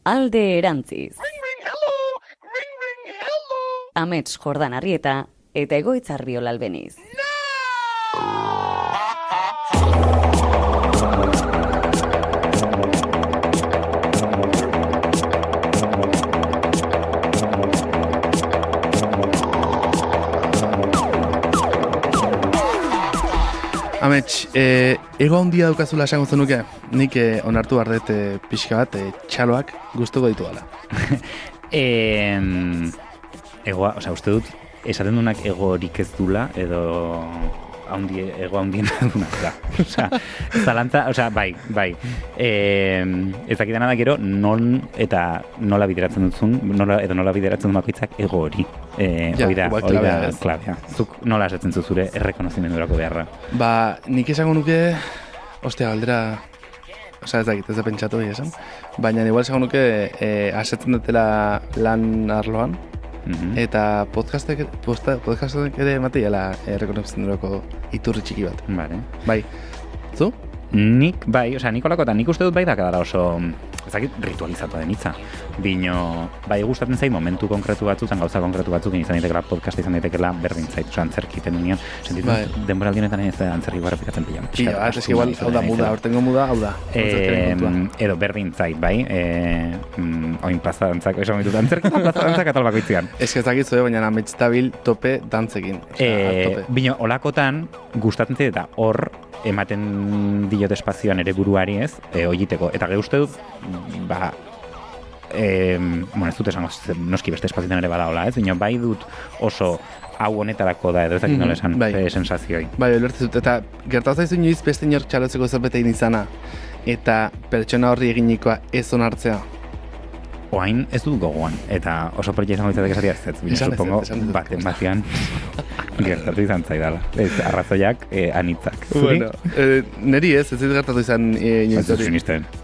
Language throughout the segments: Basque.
alde erantziz. Amets Jordan Arrieta eta Egoitz Arriola Albeniz. Amets, ego handia daukazula esango zenuke, nik onartu bardet pixka bat txaloak gustuko ditu gala. Egoa, uste dut, esaten dunak egorik ez dula, edo ego handien dunak da. Zalantza, bai. Ez dakitana da gero, non eta nola bideratzen duzun, nola bideratzen dut bakoitzak ego hori. Hoi da, klabea. Zuk nola esatzen zure errekonozimendurako beharra? Ba, nik esango nuke, galdera, ez dakit, ez da pentsatu esan, baina igual esango nuke, asetzen dutela lan arloan, eta podcastek ere materiala errekonozimendurako iturri txiki bat. Vale. Bai, zu? Nik olakotan, nik uste dut bai dakadala oso, ezakit, ritualizatu den hitza. Bino, bai gustatzen zait momentu konkretu batzutan, gauza konkretu batzukin izan daitekela, podcasta izan daitekela berdin zait, antzerki iten unian, sentitzen denboraldionetan ez da antzerki garrapikatzen pila. Pila bat, ez igual, hau da muda, hortengo muda, hau da. Edo berdin zait, bai, oin plazadantzak, esan ditut, antzerkitan plazadantzak atal bakoitzean. Ez dakitzu, baina Amets dabil tope dantzekin. Bino, olakotan, gustatzen zait eta hor, ematen diot espazioan ere buruari ez, oiteko. Eta ge uste dut, ez dut esango, noski beste espazioetan ere badaola, ez? Bino, bai dut oso hau honetarako da, edo ezakit nola esan sensazioi. Bai, ulertzezut, eta gertatu zaizu inoiz beste inork txalotzeko zerbait egin izana, eta pertsona horri eginikoa ez onartzea. Oain ez dut gogoan, eta oso proiektu izango izatek esatia ez, bine, supongo, batean gertatu izan zaidala. Ez, arrazoiak anitzak. Bueno, neri ez gertatu izan inoiz hori.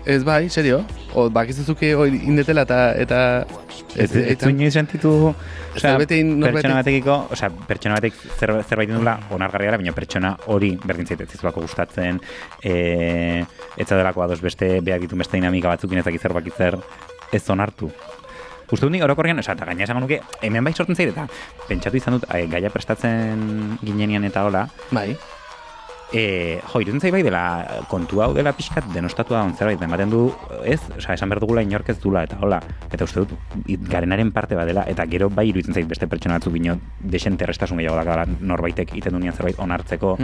Ez bai, serio? Bakizuzuke indetela eta... Ez du inoiz sentitu... Pertsona batek zerbait dula onargarri gara, baina pertsona hori berdin zait ez izulako gustatzen, etzadelako ados beste, behar ditun beste dinamika batzukin ezak zer ez onartu. Uste dut nik orokorrean, eta gaina esango nuke, hemen bai sortzen zait, eta pentsatu izan dut, gaia prestatzen ginenian eta hola. Bai. Irutzen zait bai dela kontu hau dela pixkat denostatua on zerbait, ematen du, ez? Esan behar dugula inork ez dula eta hola. Eta uste dut, garenaren parte badela, eta gero bai iruditzen zait beste pertsona batzuk bino desente errestasun gehiago dakala norbaitek iten dunian zerbait onartzeko.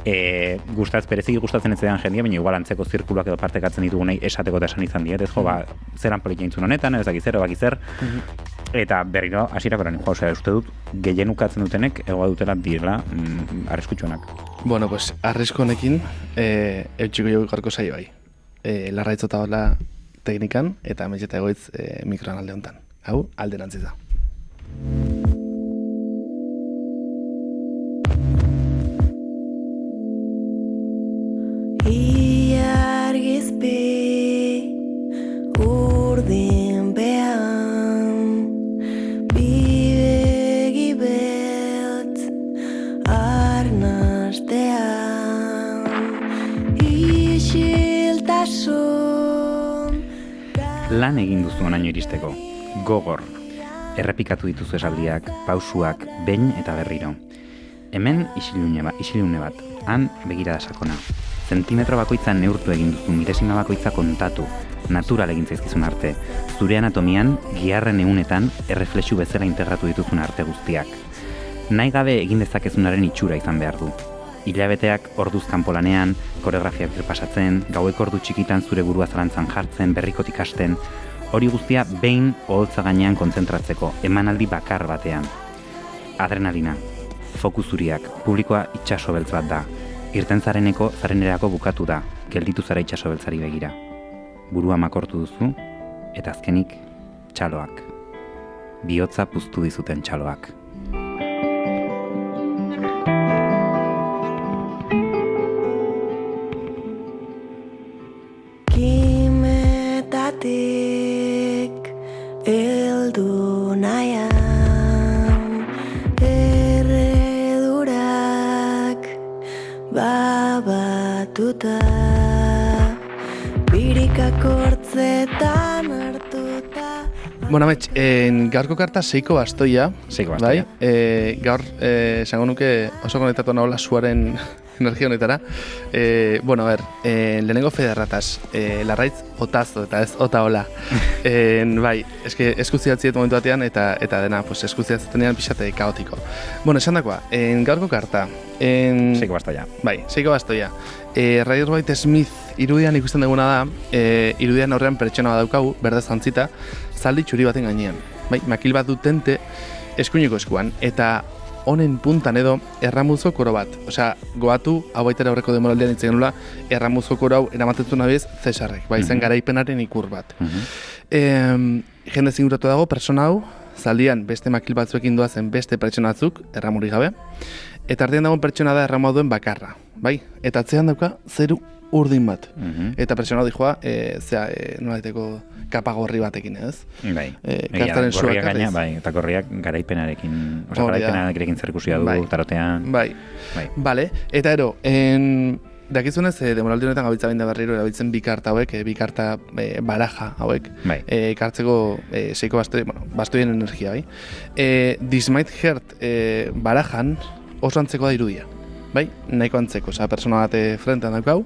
Bereziki gustatzen ez zedan jendia, baina igual antzeko zirkuluak edo partekatzen ditugunei esateko eta esan izan diet, ez zeran politia intzun honetan, ez dakizer, bakizzer. Eta berriro, hasirakoran uste dut, gehien ukatzen dutenek, egoa dutela direla arriskutsuenak. Bueno, pues, arrisko honekin, eutxiko jogu garko saio bai. Larraitzota hola teknikan, eta Amets eta Egoitz mikroan alde honetan. Hau, alderantziz da. Iargizpi urdin behan bidegi beltz arnastean isiltasun lan egin duzu onaino iristeko, gogor, errepikatu dituzu esaldiak, pausuak, behin eta berriro. Hemen isilune bat, han begirada sakona. Zentimetro bakoitzan neurtu egin duzu, milesima bakoitza kontatu, natural egin zaizkizun arte. Zure anatomian, giharren egunetan, erreflexu bezala integratu dituzun arte guztiak. Nahi gabe egin dezakezunaren itxura izan behar du. Hilabeteak orduz kanpolanean, koreografiak pasatzen, gaueko ordu txikitan zure burua zalantzan jartzen, berrikotik hasten, hori guztia behin oholtza gainean kontzentratzeko, emanaldi bakar batean. Adrenalina, fokusuriak, publikoa itxaso beltz bat da. Irten zarenerako bukatu da, gelditu zara itxaso beltzari begira. Burua makortu duzu, eta azkenik, txaloak. Bihotza puztu dizuten txaloak. Kimetatik eldu nahian erredurak babatuta birikak hortzetan hartuta Bueno, amets, gaurko karta seiko bastoia. Seiko bastoia. Bai, gaur, esango nuke oso konektatu nahola suaren energia honetara. Bueno, a ver, lehenengo federrataz, larraitz otazo eta ez otaola. Bai, eske eskuziatziet momentu batean eta dena, pues eskuziatzetenean pixate kaotiko. Bueno, esan dakoa, gaurko karta. Seiko bastoia. Bai, seiko bastoia. Ryder White Smith irudian ikusten duguna da, irudian aurrean pertsona bat daukagu, berde zantzita, zaldi txuri baten gainean. Bai, makil bat dutente eskuineko eskuan, eta honen puntan edo erramuzko koro bat. Osea, goatu, hau baitera aurreko demoraldean itzen genula, erramuzko koro hau eramatetu nabiz Cesarrek, bai, zen garaipenaren ikur bat. Jende zinguratu dago, persona hau, zaldian beste makil batzuekin doazen beste pertsona batzuk, erramurik gabe, eta artean dagoen pertsona da erramua duen bakarra, bai? Eta atzean dauka zeru urdin bat. Eta pertsona hau dijoa, nolaiteko kapa gorri batekin, ez? Bai. Kartaren gorriak gaina, bai, eta gorriak garaipenarekin, garaipenarekin zerikusia du, tarotean. Bai. Bale, eta ero, dakizunez, demoraldi honetan gabiltza bain da berriro erabiltzen bi karta hauek, bi karta baraja hauek, kartzeko seiko bastoien energia, bai? This Might Hurt barajan oso antzeko da irudia. Bai, nahiko antzeko, persona bat frentean daukau,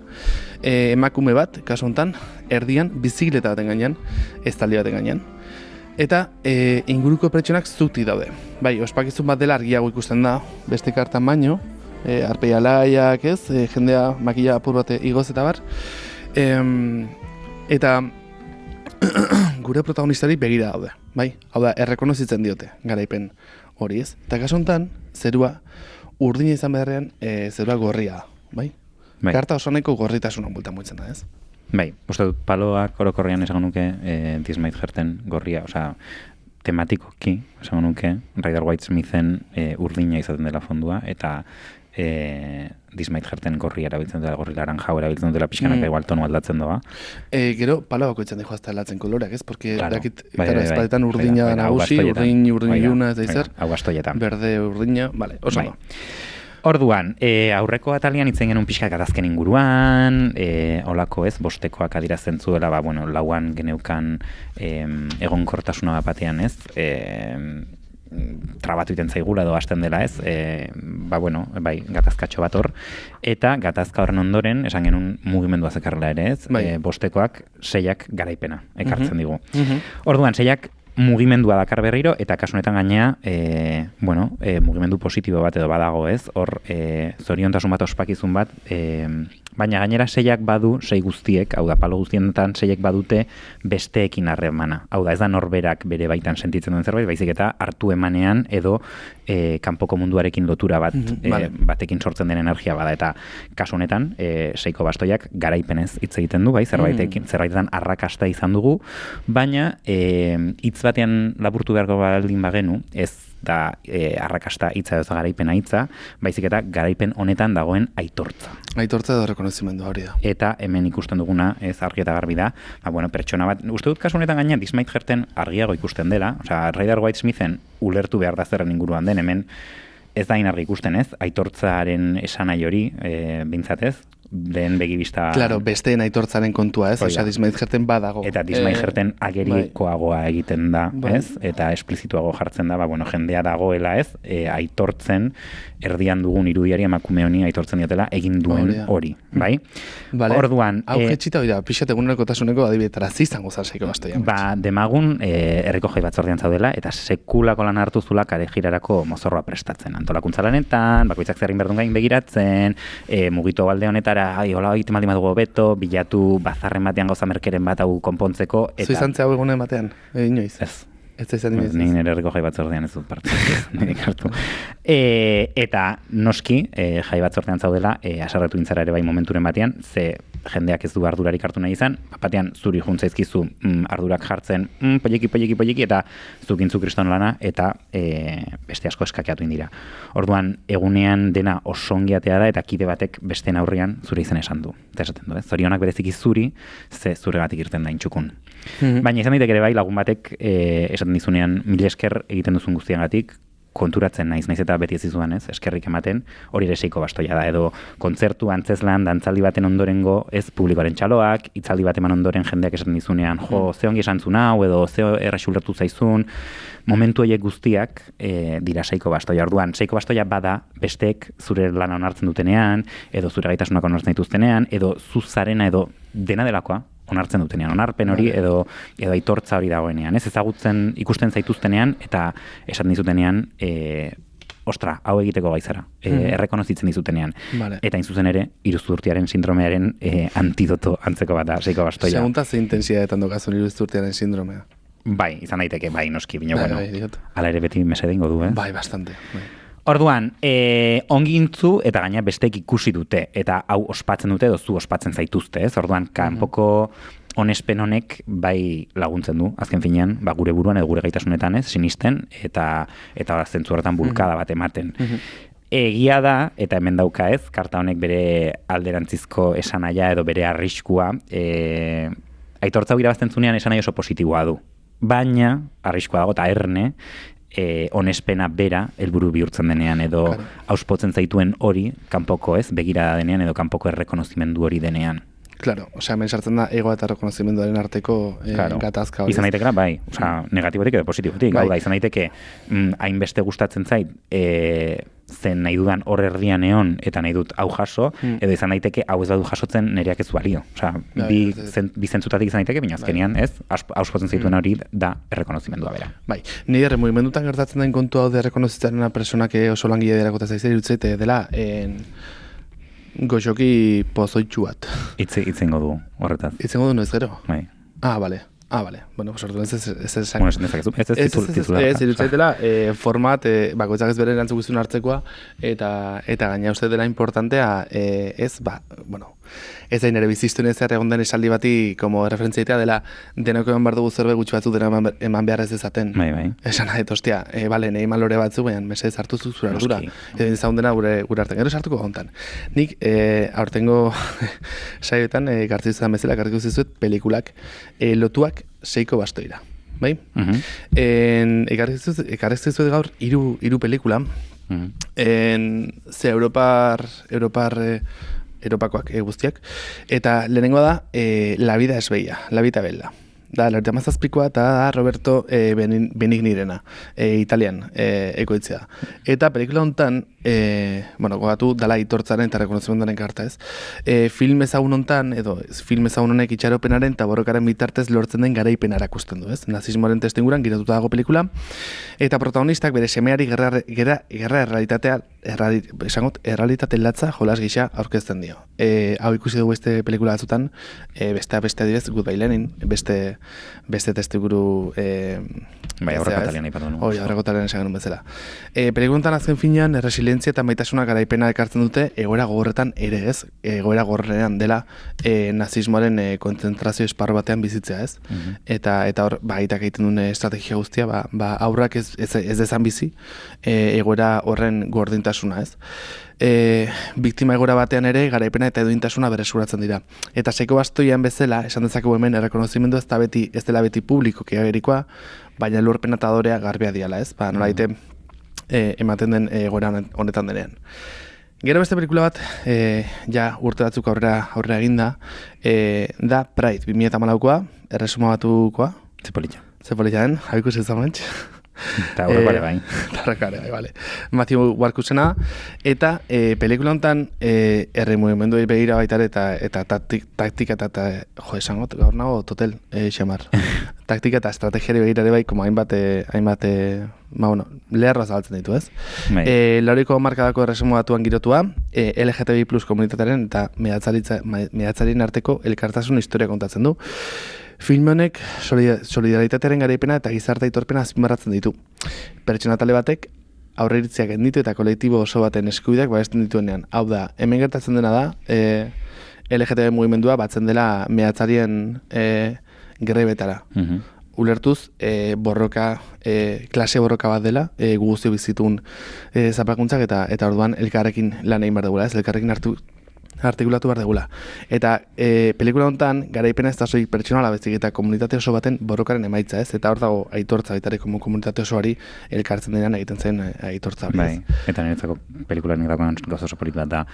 emakume bat, kasu honetan, erdian, bizikleta baten gainean, estaldi baten gainean. Eta inguruko pertsonak zuti daude. Bai, ospakizun bat dela argiago ikusten da, beste kartan baino, arpeia laiak, ez, jendea makila apur bate igoz eta bar. Eta gure protagonistari begira daude, bai? Hau da, errekonozitzen diote, garaipen hori, ez? Eta kasu honetan, zerua, urdina izan beharrean, zerua gorria da, bai? Karta oso nahiko gorritasunan bultan muitzen da, ez? Bai, uste dut paloak orokorrian esango nuke This Might Hurten gorria, osea, tematikoki, esango nuke, Ryder White Smithen urdina izaten dela fondua, eta This Might Hurten gorria erabiltzen dela, gorri laranja erabiltzen dela pixkanaka igual tonu aldatzen doa. Gero, palo bakoitzen dijo hasta aldatzen koloreak, ez? Porque dakit, eta espadetan urdina nagusi, urdin iluna ez da izer. Hau astoietan. Berde urdina, vale, oso da. Orduan, aurreko atalian itzen genuen pixka gatazken inguruan, olako ez, bostekoak adirazten zuela, lauan geneukan egonkortasuna bat batean ez, trabatu iten zaigula edo hasten dela ez, gatazkatxo bat hor, eta gatazka horren ondoren, esan genuen mugimendua zekarrela ere ez, bostekoak 6ak garaipena ekartzen digu. Orduan, 6ak mugimendua dakar berriro, eta kasunetan gainea, mugimendu positibo bat edo badago ez, hor zoriontasun bat ospakizun bat, baina gainera 6ak badu, 6 guztiek, hau da, palo guztienetan 6ak badute besteekin harremana. Hau da, ez da norberak bere baitan sentitzen duen zerbait, baizik eta hartu emanean edo kanpoko munduarekin lotura bat batekin sortzen den energia bada, eta kasu honetan, seiko bastoiak garaipenez hitz egiten du, bai, zerbaitetan arrakasta izan dugu, baina hitz batean laburtu beharko baldin bagenu, ez da arrakasta hitza edo garaipena hitza, baizik eta garaipen honetan dagoen aitortza. Aitortza edo rekonozimendu hori da. Eta hemen ikusten duguna, ez argi eta garbi da, pertsona bat, uste dut kasu honetan gainean This Might Hurten argiago ikusten dela, osea, Ryder White Smithen ulertu behar da zerren inguruan den, hemen ez da inargi ikusten ez, aitortzaren esanai hori, bintzatez, lehen begibista... Claro, besteen aitortzaren kontua, ez? Osea, This Might Hurten badago. Eta This Might Hurten agerikoagoa egiten da, ez? Eta esplizituago jartzen da, jendea dagoela, ez? Aitortzen, erdian dugun irudiari emakume honi aitortzen diotela egin duen hori, bai? Orduan... Hau jetxita hori da, pixat egunerokotasuneko adibidetara zizango zarseiko bastoian. Demagun herriko jai batzordean zaudela, eta sekulako lan hartu zula kare jirarako mozorroa prestatzen. Antolakuntza lanetan, bakoitzak zerrin berdun gain begiratzen, mugitu balde honetara hola egiten maldi madugu beto, bilatu bazarren batean gauza merkeren bat hau konpontzeko. Zuizantzea hau egunen batean, inoiz? Ez. Ez da izan inoiz? Nire herriko jai batzordean ez dut parte. Eta noski, jai batzordean zaudela, asarretu intzara ere bai momenturen batean, ze jendeak ez du ardurarik hartu nahi izan, batean zuri juntzaizkizu ardurak jartzen poliki, eta zukintzu kriston lana, eta beste asko eskakeatu indira. Orduan, egunean dena osongiatea da, eta kide batek beste aurrean zure izen esan du. Eta esaten du, zorionak bereziki zuri, ze zuregatik irten da intxukun. Baina izan ditek ere bai, lagun batek esaten dizunean, mila esker egiten duzun guztiagatik, konturatzen naiz eta beti ez izuan, ez, eskerrik ematen, hori ere Seiko Bastoia da, edo kontzertu, antzeslan, dantzaldi baten ondorengo, ez publikoaren txaloak, hitzaldi bat eman ondoren jendeak esaten dizunean, ze ongi esan zuen hau, edo ze erresulertu zaizun, momentu horiek guztiak dira Seiko Bastoia. Orduan, Seiko Bastoia bada besteek zure lana onartzen dutenean, edo zure gaitasunak onartzen dituztenean, edo zuzarena edo dena delakoa onartzen dutenean, onarpen hori edo aitortza hori dagoenean, ez ezagutzen ikusten zaituztenean eta esaten dizutenean ostra, hau egiteko gaizara, errekonozitzen dizutenean. Eta inzuzen ere, iruzurtiaren sindromearen antidoto antzeko bat da, Seiko Bastoia. Segunta ze intensiadetan dokazun iruzurtiaren sindromea? Bai, izan daiteke, bai, noski, bino, bueno, ala ere beti mesede ingo du, Bai, bastante, bai. Orduan, ongi intzu eta gaina besteek ikusi dute, eta hau ospatzen dute edo zu ospatzen zaituzte, ez? Orduan, kanpoko onespen honek bai laguntzen du, azken finean, gure buruan edo gure gaitasunetan, ez, sinisten, eta zentzu horretan bulkada bat ematen. Egia da, eta hemen dauka ez, karta honek bere alderantzizko esanaia edo bere arriskua, aitortza hori irabazten zunean esanaia oso positiboa du. Baina, arriskua dago eta erne, onespena bera helburu bihurtzen denean edo auspotzen zaituen hori kanpoko ez begirada denean edo kanpoko errekonozimendu hori denean. Claro, osea, hemen sartzen da ego eta errekonozimenduaren arteko gatazka hori. Izan daiteke, bai, osea, negatibotik edo positibotik. Hau da, izan daiteke, hainbeste gustatzen zait, zen nahi dudan hor erdian egon eta nahi dut hau jaso, edo izan daiteke hau ez badu jasotzen nereak ez balio. Osea, bi zentzutatik izan daiteke, baina azkenean, ez, auspotzen zaituen hori da errekonozimendua bera. Bai, nire mugimendutan gertatzen den kontu hau de errekonozitzaren personak oso langile derakota zaizera irutzeite dela, goxoki pozoitxu bat. Itzengo du horretaz. Itzengo du noiz gero? Bai. Vale. Bueno, pues orduan ez esan. Bueno, ez irutzaitela, format, bakoitzak ez bere erantzukizun hartzekoa, eta gaina uste dela importantea, ez da nire biziztuen ez egon den esaldi bati como referentziaitea dela denok eman behar dugu zerbe gutxi batzu dena eman behar ez dezaten. Bai. Esan nahi, ostia, bale, nahi malore batzu, baina mesez hartu zure ardura. Edo ezagun dena gure artean. Gero sartuko gontan. Nik, aurtengo saioetan, gartzizuetan bezala, gartzizuet pelikulak lotuak Seiko Bastoira. Bai? Ekarriztuzuet gaur hiru pelikula. Ze Europakoak guztiak. Eta lehenengoa da, La vida es bella, La vida bella. Da, la última zazpikoa eta da Roberto Benignirena, italian ekoitzea. Eta pelikula hontan, gogatu dala itortzaren eta rekonozimenduaren karta ez. Film ezagun hontan, edo film ezagun honek itxaropenaren eta borrokaren bitartez lortzen den garaipena erakusten du, ez? Nazismoaren testuinguruan giratuta dago pelikula. Eta protagonistak bere semeari gerra errealitate latza jolas gisa aurkezten dio. Hau ikusi dugu beste pelikula batzutan, beste adibidez, Goodbye Lenin, beste testuinguru aurreko talian ipatu nuen. Aurreko talian esan genuen bezala. Pelikuluntan azken finean, resilientzia eta maitasuna garaipena ekartzen dute egoera gogorretan ere ez, egoera gogorrean dela nazismoaren kontzentrazio esparru batean bizitzea ez. Eta hor, aitak egiten duen estrategia guztia, aurrak ez dezan bizi, egoera horren gordintasuna ez. Biktima egoera batean ere garaipena eta eduintasuna berreskuratzen dira. Eta Seiko Bastoian bezala, esan dezakegu hemen errekonozimendu ez dela beti publikoki agerikoa, baina lurpena eta adorea garbia diala, ez? Nola ematen den egoera honetan denean. Gero beste pelikula bat, ja urte batzuk aurrera eginda, da Pride, 2014koa, erresuma batukoa. Zepolitza den, hau ikusi zamantx. Eta horrekare bai. Bale. Matthew Warkusena, eta pelikula honetan herri mugimenduei begira baita eta taktika eta esangot, gaur nago totel, xamar. Taktika eta estrategiari begira bai, como hainbat leherra zabaltzen ditu, ez? Lauriko markadako erresumo batuan girotua, LGTBI plus komunitatearen eta mehatzarien arteko elkartasun historia kontatzen du. Film honek solidaritatearen garaipena eta gizarte aitorpena azpimarratzen ditu. Pertsona tale batek aurreiritziak genditu eta kolektibo oso baten eskubideak babesten dituenean. Hau da, hemen gertatzen dena da, LGTB mugimendua batzen dela mehatzarien grebetara. Ulertuz, klase borroka bat dela, guztio bizitun zapalkuntzak eta orduan elkarrekin lan egin behar dugula, ez? Elkarrekin artikulatu behar degula. Eta pelikula honetan, garaipena ez da soik pertsonala bezik eta komunitate oso baten borrokaren emaitza, ez? Eta hor dago aitortza, baitare komunitate osoari elkartzen denean egiten zen aitortza hori. Bai, eta niretzako pelikula nik dagoen gauza oso polit bat da,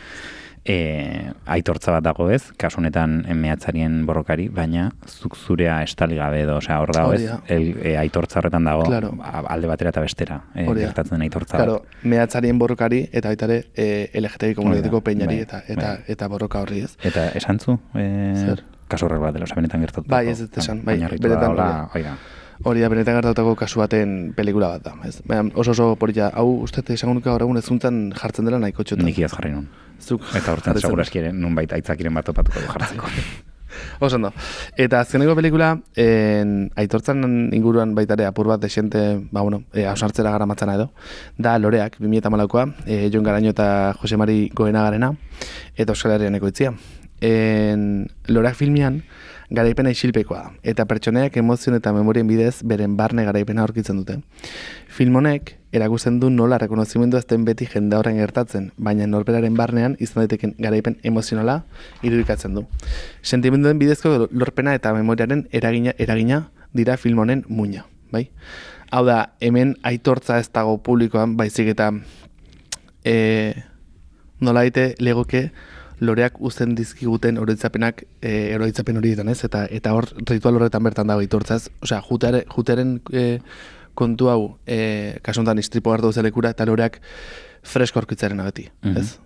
aitortza bat dago ez, kasu honetan mehatzarien borrokari, baina zuk zurea estali gabe edo, osea, hor dago ez, aitortza horretan dago, claro. Alde batera eta bestera, gertatzen den aitortza claro, bat. Mehatzarien borrokari eta baitare LGTBI komunitateko peinari eta borroka horri ez. Eta esantzu, kasu horrek bat dela, benetan gertatu. Bai, ez esan, bai, benetan hori da, benetan gertatutako kasu baten pelikula bat da. Ez? Oso polita, hau uste esango nuke gaur egun ezuntzan jartzen dela nahiko txotan. Nik iaz jarri nun. Eta hortzen segurazkiren, nun baita aitzakiren bat topatuko du jartzeko. Oso ondo. Eta azkeneko pelikula, aitortzan inguruan baitare apur bat desente, hausartzera gara matzana edo, da Loreak, 2008koa, Jon Garaño eta Jose Mari Goenagarena, eta Euskal Herrian ekoitzia. Loreak filmian, garaipena isilpekoa, eta pertsoneak emozion eta memorien bidez beren barne garaipena aurkitzen dute. Film honek erakusten du nola rekonozimendu azten beti jende horren gertatzen, baina norberaren barnean izan daiteken garaipen emozionala irudikatzen du. Sentimenduen bidezko lorpena eta memoriaren eragina dira film honen muina, bai? Hau da, hemen aitortza ez dago publikoan, baizik eta nola daite legoke Loreak uzten dizkiguten oroitzapen horietan, ez? Eta hor ritual horretan bertan dago aitortzaz, osea, jutearen kontu hau, kasuntan istripo hartu zelekura, eta Loreak fresko aurkitzaren abeti, ez?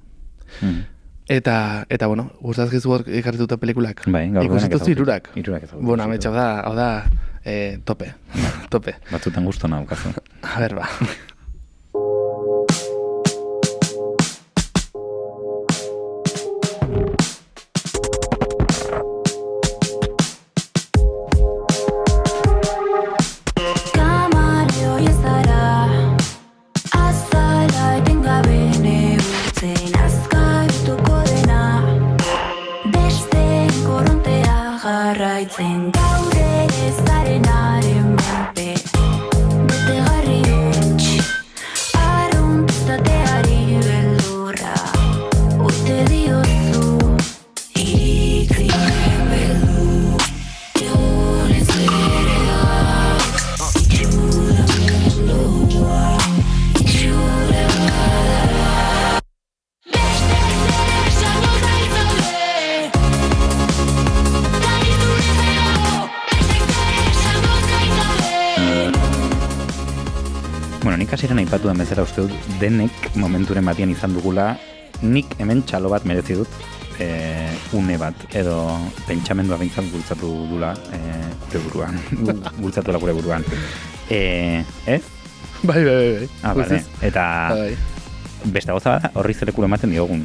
Eta bueno, gustazkizu hor ekarrituta pelikulak. Bai, gaur ikusten irurak. Bueno, ametsa, hau da, tope. Batzutan gustu naukazu. A ber, ba. Hasieran aipatu den bezala uste dut denek momenturen batian izan dugula nik hemen txalo bat merezi dut une bat edo pentsamendua behintzat bultzatu dula gure buruan gure buruan ez? Bai vale. Eta beste gauza bada horri zelekulu ematen diogun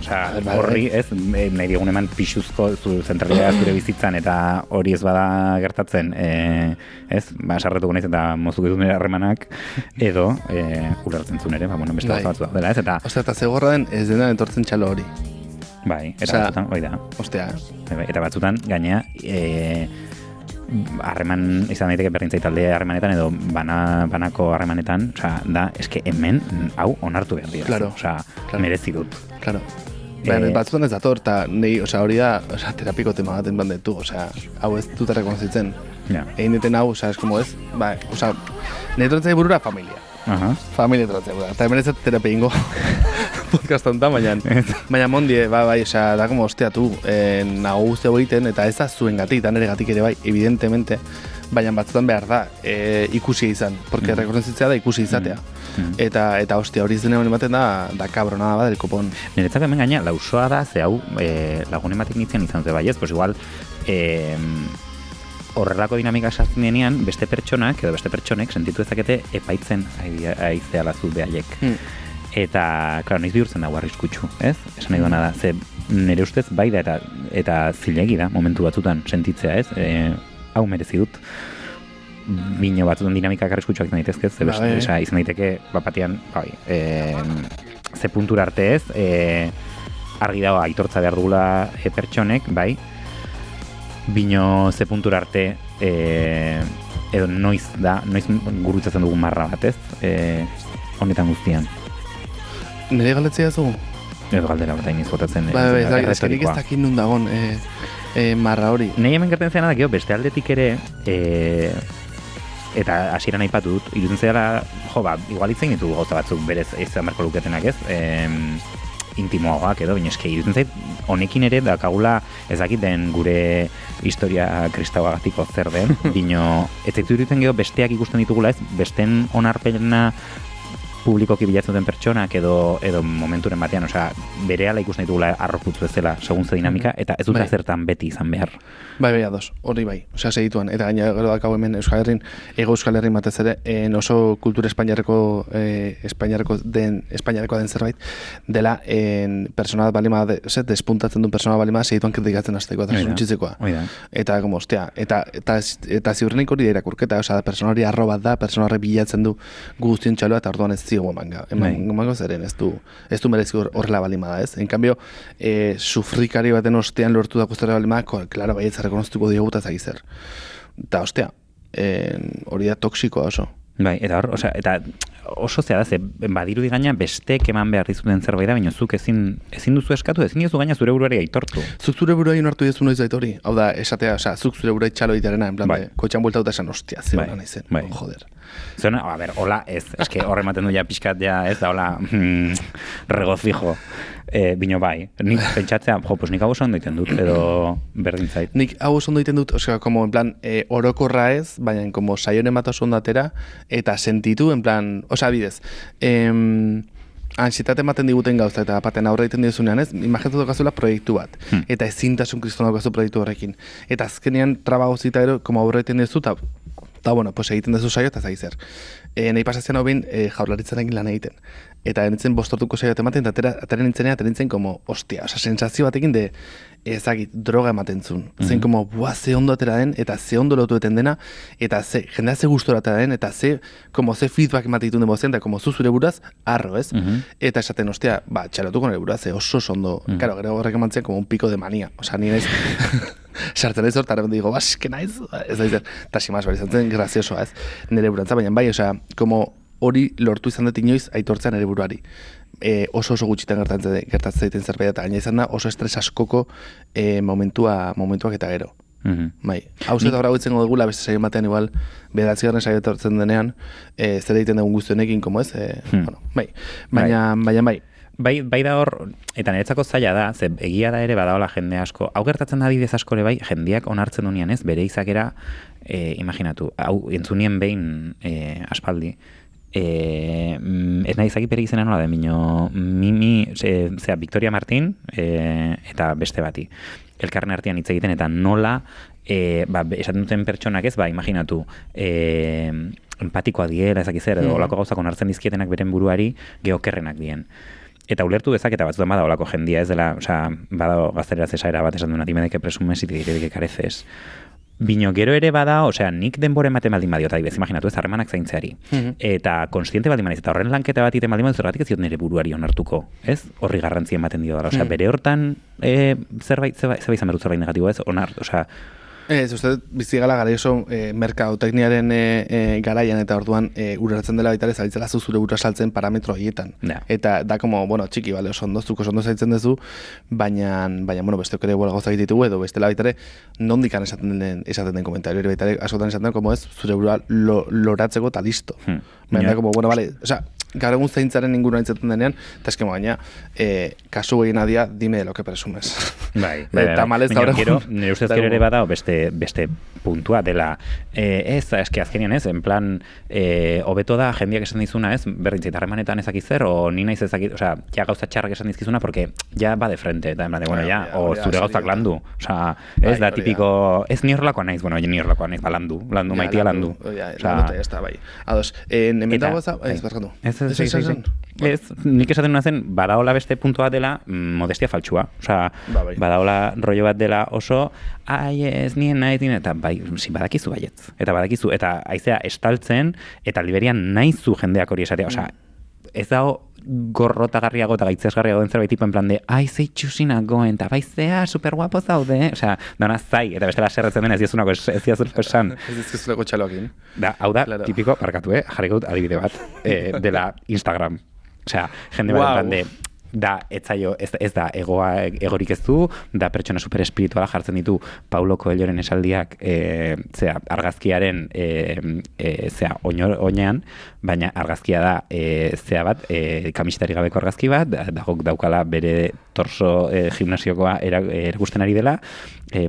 horri ez nahi diogun eman pixuzko zentralidad zure bizitzan eta hori ez bada gertatzen ez, sarretuko naiz eta mozuk edun harremanak edo ulertzen zuen ere, beste gauza batzu dela ez eta eta zegorra den ez dena entortzen txalo hori bai, eta batzutan, hoi da eta batzutan gainea harreman izan daiteke berrintzaitaldea harremanetan edo banako harremanetan da, eske hemen hau onartu behar dira merezi dut batzutan ez dator, eta hori da terapiko tema baten bandetu, hau ez dut errekonozitzen. Egin deten hau, ez como ez, nire trotzai burura familia. Familia trotzai burura. Eta hemen ez terapia ingo podcast honetan, baina mondie, da como osteatu, nago guztiago egiten, eta ez da zuen gatik, eta nire gatik ere bai, evidentemente, baina batzutan behar da ikusi izan, porque rekonozitzea da ikusi izatea. Eta hostia, hori izan egon ematen da kabrona da del kopon. Niretzak hemen gaina, lausoa da, ze hau lagun ematik nintzen izan ze bai ez, pues igual horrelako dinamika sartzen denean, beste pertsonak edo beste pertsonek sentitu ezakete epaitzen aizeala zu behaiek. Eta, klaro, noiz bihurtzen dago arriskutsu, ez? Esan nahi duena da, ze nire ustez bai da eta zilegi da momentu batzutan sentitzea, ez? Hau merezi dut. Bino batzutan dinamikak arriskutsuak izan daitezke, izan daiteke bapatian, ze puntura arte ez, argi dago aitortza behar dugula pertsonek, bai, bino ze puntura arte edo noiz gurutzatzen dugun marra bat ez, honetan guztian. Nire galetzea zu, edo galdera bat hainiz botatzen. Nik ez dakit nun dagon marra hori. Nei hemen gertzen zena da, gero, beste aldetik ere, eta hasieran aipatu dut, iruditzen zela, igual itzen ditu gauza batzuk berez ez amarko luketenak ez, intimoagoak edo, baina eske iruditzen zait, honekin ere dakagula ez dakit den gure historia kristauagatiko zer den, bino, ez zaitu iruditzen gero besteak ikusten ditugula ez, besten onarpena publikoki bilatzen duten pertsonak edo momenturen batean, osea, berehala ikusten ditugula arroputz bezala, segun ze dinamika, eta ez dut zertan beti izan behar. Bai, ados, hori bai, osea, segituan, eta gaina gero dakau hemen Euskal Herrin, Ego Euskal Herrin batez ere, oso kultura espainiareko den zerbait, dela, persona balima, despuntatzen duen persona balima, segituan kritikatzen hasteko, eta zutxitzekoa. Eta, como, ostia, eta ziurrenik hori da irakurketa, osea, persona hori arro bat da, persona horre bilatzen du guztien txaloa, eta orduan ez emango zeren, ez du merezki horrela balima da, ez? En cambio, sufrikari baten ostean lortu da guztara balima, klaro, baietza rekonoztuko diogu eta zagizer. Eta, ostea, hori da toksikoa oso. Bai, eta hor, eta oso zea da, badirudi gaina bestek eman behar dizuten zerbait da, baina zuk ezin duzu eskatu, ezin duzu gaina zure buruari aitortu. Zuk zure buruari onartu dizu noiz aitori. Hau da, esatea, zuk zure buruari txalo ditarena, en plan, kotxan buelta dut esan, ostia, zegoena izen, joder. Zena, a ber, hola, ez, eske horre ematen du ja pixkat, ja, ez da, hola, regocijo, bino bai, nik pentsatzea, pues nik hau oso ondo iten dut, edo berdin zait. Nik hau oso ondo iten dut, osea, como, en plan, orokorra ez, baina, como, saionen bat oso ondo atera, eta sentitu, en plan, osea, bidez, ansietate ematen diguten gauza, eta paten aurre egiten dizunean, ez, imaginatu daukazula proiektu bat, eta ezintasun kriston daukazu proiektu horrekin, eta azkenean traba guzita ero, como aurre egiten dizu, eta bueno, pues egiten duzu saio eta zaizer. Nahi pasatzen hau behin jaurlaritzarekin lan egiten. Eta nintzen bostortuko saio ematen, eta ateren nintzen como, ostia, oza, sensazio batekin de, ezagit, droga ematen zuen. Zen como, ze ondo atera den, eta ze ondo lotu eten dena, eta jendea ze gustora atera den, eta ze feedback ematen ditun den bozen, eta como zure buraz, arro, ez? Eta esaten, ostia, txalotuko nire buraz, oso ondo. Karo, gero horrek emantzen como un pico de mania. Osa, ni naiz... sartzen ez hor, eta digo, que naiz, ez da izan, eta simaz, bari zantzen graziosoa, ez, nire burantza, baina bai, osea, como hori lortu izan dut inoiz aitortzea nire buruari. Oso gutxitan gertatzen zaiten zerbait, eta gaina izan da oso estres askoko momentuak eta gero. Bai, hau zeta horra guitzen dugula, beste saio batean igual, bedatzigarren saio etortzen denean, zer egiten dugun guztionekin, como ez, bueno, bai, baina bai. Bai da hor, eta niretzako zaila da, ze egia da ere badaola jende asko, hau gertatzen da adibidez asko ere bai, jendeak onartzen dunean ez, bere izakera, imaginatu, hau entzunien behin aspaldi, ez nahi izakit bere izena nola den, Mimi, Victoria Martín, eta beste bati, elkarren artean hitz egiten, eta nola, esaten duten pertsonak ez, imaginatu, empatikoa diela, ezakizer, edo olako gauzak onartzen dizkietenak beren buruari, geokerrenak dien. Eta ulertu dezak, eta batzutan bada olako jendia, ez dela, bada gaztereraz esaera bat esan duena, dime de que presumes y te diré de que careces. Bino, gero ere bada, nik denbora ematen baldin badio, eta dibez, imaginatu ez, harremanak zaintzeari. Eta konstiente baldin badiz, eta horren lanketa bat iten baldin badiz, zergatik ez diot nire buruari onartuko, ez? Horri garrantzia ematen dio dara, bere hortan zerbait izan berut zerbait negatiboa, ez? Ez, uste, bizigala gara oso merkadotekniaren garaian eta orduan ureratzen dela baita ere zabiltzela zure burua saltzen parametro horietan. Eta da como, bueno, txiki, bale, oso ondo zaitzen duzu, baina bueno, besteok ere gauza egititugu edo bestela baita ere nondikan esaten den komentario, ere baita ere askotan esaten den, como ez, zure burua loratzeko eta listo. Baina da, como, bueno, bale, osea, gaur egun zaintzaren ingurua intzaten denean, eta eskemo gaina, kasu egin adia, dime de lo que presumes. Bai. Nire ustez gero ere bada, beste puntua dela, eski azkenean ez, en plan, hobeto da jendeak esan dizuna ez, berdintzait harremanetan ezakizer, o ni naiz ezakit, osea, ja gauza txarrak esan dizkizuna, porque ja va de frente, eta en plan de, bueno, ja, o zure gauzak landu, osea, ez da tipiko, ez ni horrelakoa naiz, bueno, ni horrelakoa naiz, landu, maitia landu. Eta bai, ados, nemetago ez barkatu. Ez, nik esaten nuen zen, badaola beste puntua dela modestia faltsua. Osea, badaola rollo bat dela oso, ez nien nahi dine, eta badakizu baietz. Eta badakizu, eta aizea estaltzen, eta liberian nahizu jendeak hori esatea. Osea, ez dago gorrotagarriago eta gaitzesgarriago den zerbait tipo en plan de, ze itxusinagoen, eta baizea superguapo zaude. Osea, dana zai, eta bestela serretzen dena ez diazunako esan. Ez dizkizuleko txaloakin. Hau da, tipiko, barkatu, jarriko dut adibide bat, dela Instagram. Osea, jende bat en plan de, da ez da egorik ez du, da pertsona super espirituala jartzen ditu Paulo Coelhoren esaldiak argazkiaren oinean, baina argazkia da kamisetarik gabeko argazki bat, daukala bere torso gimnasiokoa erakusten ari dela,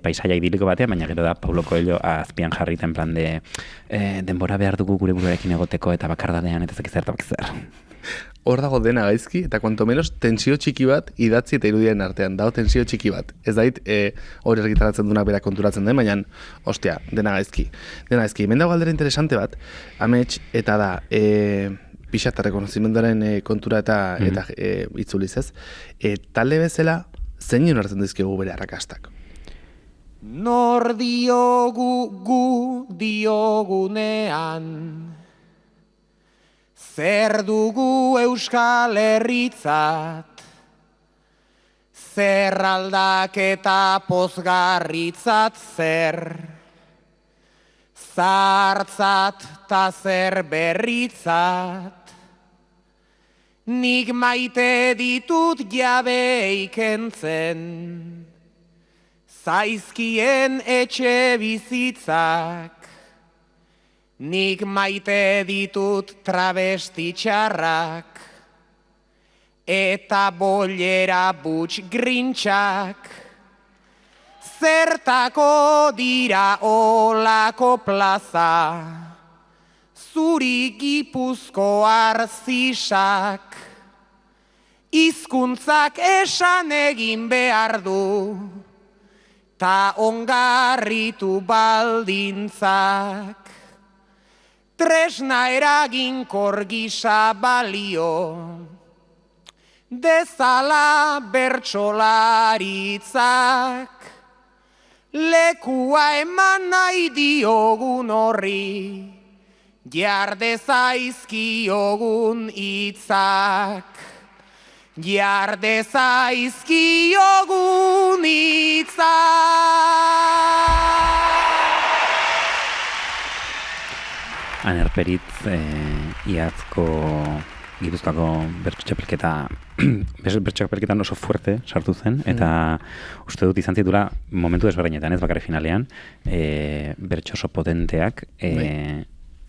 paisaia idiliko batean, baina gero da Paulo Coelho azpian jarrita en plan de denbora behar dugu gure buruarekin egoteko eta bakardadean eta zekizer. Hor dago dena gaizki, eta kuanto menos tensio txiki bat idatzi eta irudiaren artean, dago tensio txiki bat. Ez dait, hori argitaratzen dunak bera konturatzen den, baina, ostia, dena gaizki. Hemen dago galdera interesante bat, amets, eta da, pixat rekonozimenduaren kontura eta itzuliz ez. Talde bezala, zein hartzen dizkigu bere arrakastak? Nor diogu gu diogunean, zer dugu Euskal Herritzat, zer aldaketa pozgarritzat, zer zartzat ta zer berritzat, nik maite ditut jabeik entzen, zaizkien etxe bizitzak, nik maite ditut travestitxarrak, eta bollera butx grintxak, zertako dira olako plaza, zuri Gipuzkoar zisak, hizkuntzak esan egin behar du, ta ongarritu baldintzak. Tresna eraginkor gisa balio, dezala bertsolaritzak, lekua eman nahi diogun horri, jardezaizkiogun hitzak, jardezaizkiogun hitzak. Aner Peritz iazko Gipuzkoako bertso-txapelketan oso fuerte sartu zen, eta uste dut izan zitula momentu desberdinetan, ez bakarrik finalean, bertso oso potenteak,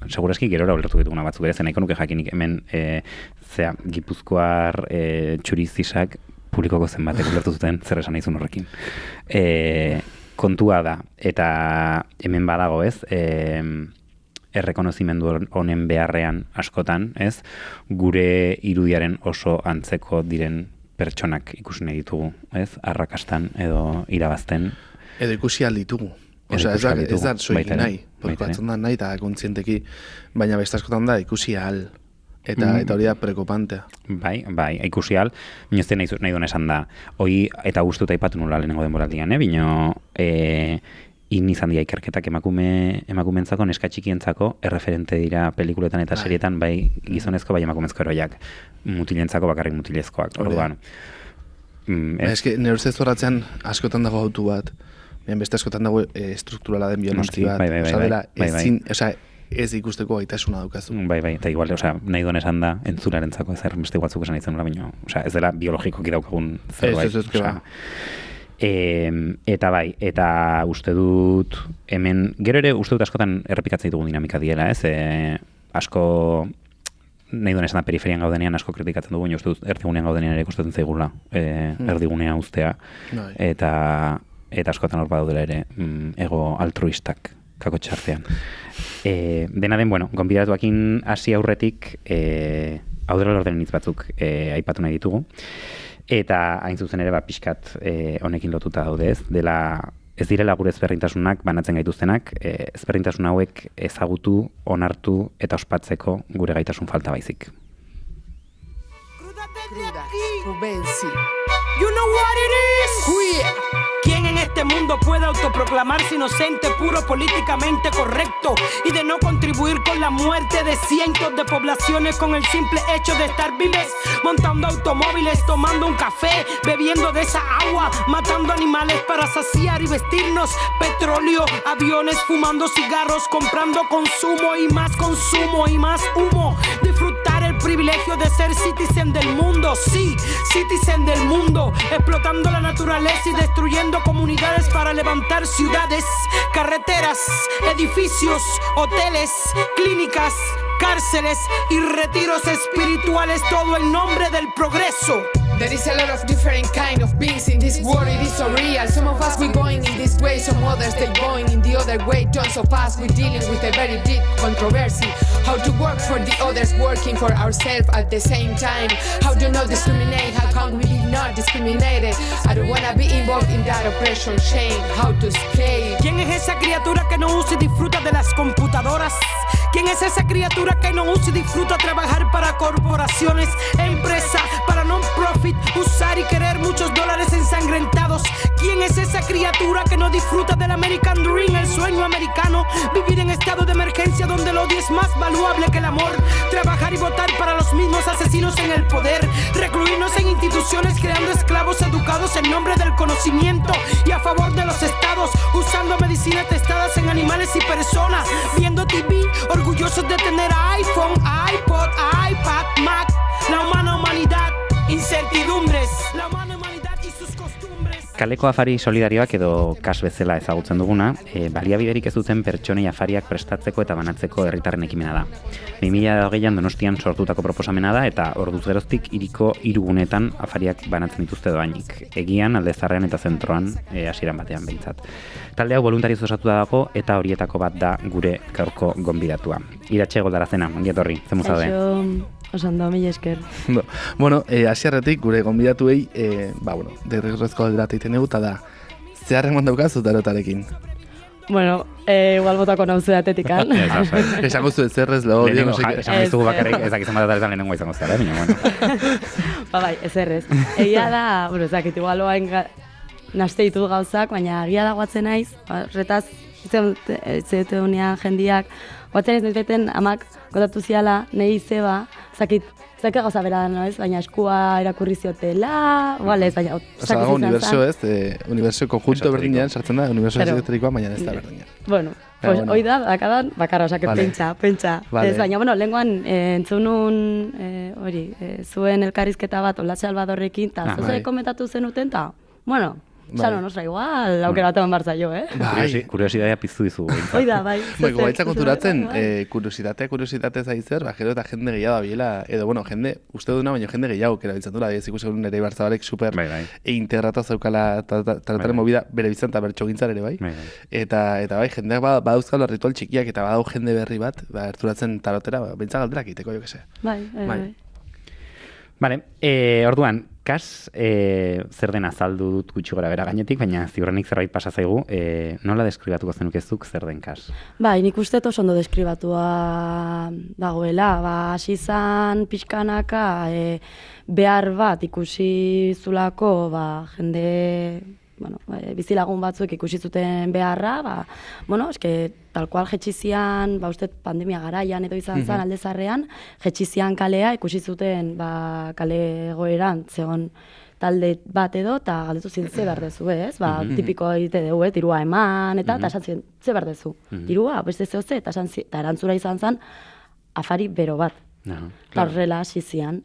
segurazki gerora ulertu dituguna batzuk ere, zen nahiko nuke jakinik hemen Gipuzkoar txurizisak publikoko zenbatek ulertu zuten zer esan nahizun horrekin. Kontua da, eta hemen badago ez, errekonozimendu honen beharrean askotan, ez, gure irudiaren oso antzeko diren pertsonak ikusi nahi ditugu, ez, arrakastan edo irabazten. Edo ikusi alditugu. Osea, ez da soik nahi, batzen da nahi eta kontzienteki, baina beste askotan da ikusi ahal. Eta hori da preocupantea. Bai, ikusi ahal, binozte nahi duen esan da. Hoi, eta guztuta aipatu nula lehenengo denboraldian, bino izan dira ikerketak emakumeentzako, neska txikientzako, erreferente dira pelikuletan eta serietan, bai gizonezko, bai emakumezko eroiak, mutilentzako bakarrik mutilezkoak. Orduan. Eske, nire ustez horratzean askotan dago autu bat, beste askotan dago strukturala den bionosti bat. Ez ikusteko gaitasuna daukazu. Bai, eta igual, nahi duen esan da, entzularentzako ezer, beste batzuk esan ditzen nula, ez dela biologikoki daukagun zerbait. Eta bai, eta uste dut hemen, gero ere uste dut askotan errepikatzen ditugun dinamika diela, ez? Asko nahi duen esan da periferian gaudenean asko kritikatzen dugu, uste dut erdigunean gaudenean ere kostatzen zaigula erdigunea uztea, eta askotan hor badaudela ere ego altruistak kako txartean. Dena den, gonbidatuakin hasi aurretik audera lorden hitz batzuk aipatu nahi ditugu. Eta hain zuzen ere pixkat honekin lotuta daude ez direla gure ezberdintasunak banatzen gaituztenak, ezberdintasun hauek ezagutu, onartu eta ospatzeko gure gaitasun falta baizik. You know what it is? Queer. ¿Quién en este mundo puede autoproclamarse inocente, puro, políticamente correcto y de no contribuir con la muerte de cientos de poblaciones con el simple hecho de estar vivos, montando automóviles, tomando un café, bebiendo de esa agua, matando animales para saciar y vestirnos, petróleo, aviones, fumando cigarros, comprando consumo y más humo, disfrutar el privilegio de ser citizen del mundo, sí, citizen del mundo, explotando la naturaleza y destruyendo comunidades para levantar ciudades, carreteras, edificios, hoteles, clínicas, cárceles y retiros espirituales, todo en nombre del progreso. There is a lot of different kind of beings in this world, it is so real. Some of us we going in this way, some others they going in the other way. Tons of us we dealing with a very big controversy. How to work for the others, working for ourselves at the same time. How to not discriminate, how come we be not discriminated? I don't wanna be involved in that oppression, shame, how to scale. ¿Quién es esa criatura que no usa y disfruta de las computadoras? ¿Quién es esa criatura que no usa y disfruta trabajar para corporaciones, empresas, para non-profit, usar y querer muchos dólares ensangrentados? ¿Quién es esa criatura que no disfruta del American Dream, el sueño americano? Vivir en estado de emergencia donde el odio es más valuable que el amor. Trabajar y votar para los mismos asesinos en el poder. Recluirnos en instituciones creando esclavos educados en nombre del conocimiento y a favor de los estados, usando medicinas testadas en animales y personas. Viendo TV, orgullosos de tener iPhone, iPod, iPad, Mac. La humanidad, incertidumbres. La humanidad y sus costumbres. Kaleko afari solidarioak edo kas bezala ezagutzen duguna, baliabiderik ez duten pertsonei afariak prestatzeko eta banatzeko herritarren ekimena da. 2020an Donostian sortutako proposamena da eta orduz geroztik hiriko 3 gunetan afariak banatzen dituzte doainik. Egian, Aldezarrean eta zentroan hasieran batean behintzat. Talde hau voluntarioz osatu dago eta horietako bat da gure gaurko gonbidatua. Iratxe Goldarazena, ongi etorri, zen muzaude? Osondo, mila esker. Bueno, hasiarretik gure gonbidatuei, derrigorrezko galdera egiten dugu, eta da, zeharren daukazu tarotarekin? Bueno, igual botako nauzu atetikan. Esango zu zerrez lego, no sé qué. Esan dizugu bakarrik, ezakizan bat eta lehenengo izango zara, baina, bueno. Bai, ezerrez. Egia da, ezakit, igual oain naste ditut gauzak, baina egia da guatzen naiz, retaz, zete unean jendiak, guatzen naiz nizbeten amak kontatu ziala, nahi zeba, zakit gauza bera da, no ez? Baina eskua erakurri ziotela, ez, baina dago uniberso ez, uniberso konjunto berdinean sartzen da, uniberso esoterikoa, baina ez da berdinean. Bueno, pues hoi da, bakadan, bakarra, osake, pentsa. Ez, baina, bueno, lenguan entzunun, zuen elkarrizketa bat, Ola Salvadorrekin, eta zoze komentatu zenuten, eta, bueno, Xano, nostra, igual, aukera bat eman barza jo, Kuriosidadea piztu dizu. Hoi da, bai. Gaitza konturatzen, kuriositate zaizer, gero eta jende gehiago da biela, edo, bueno, jende, uste duna, baina jende gehiago, kera biltzen dula, ez ikusen nire Barzabalek super integrata zaukala tarataren movida bere bizan eta bertxogintzar ere, bai. Eta bai, jendeak badauzkalo ritual txikiak eta badau jende berri bat, erturatzen tarotera, bintza galderak iteko, jo kese. Bai. Vale, orduan, kas, zer den azaldu dut gutxi gora bera gainetik, baina ziurrenik zerbait pasa zaigu, nola deskribatuko zenukezuk zer den kas? Bai, nik uste oso ondo deskribatua dagoela, hasi izan pixkanaka behar bat ikusi zulako, jende, bizilagun batzuek ikusi zuten beharra, tal kual jetxizian, uste pandemia garaian edo izan zen Aldezarrean, jetxizian kalea ikusi zuten kale egoeran, zegoen talde bat edo, eta galdetu zin ze behar dezu, ez? Tipiko egite dugu, dirua eman, eta esan ziren, ze behar dezu? Dirua, beste zehoze, eta erantzura izan zen, afari bero bat. Eta horrela hasi zian,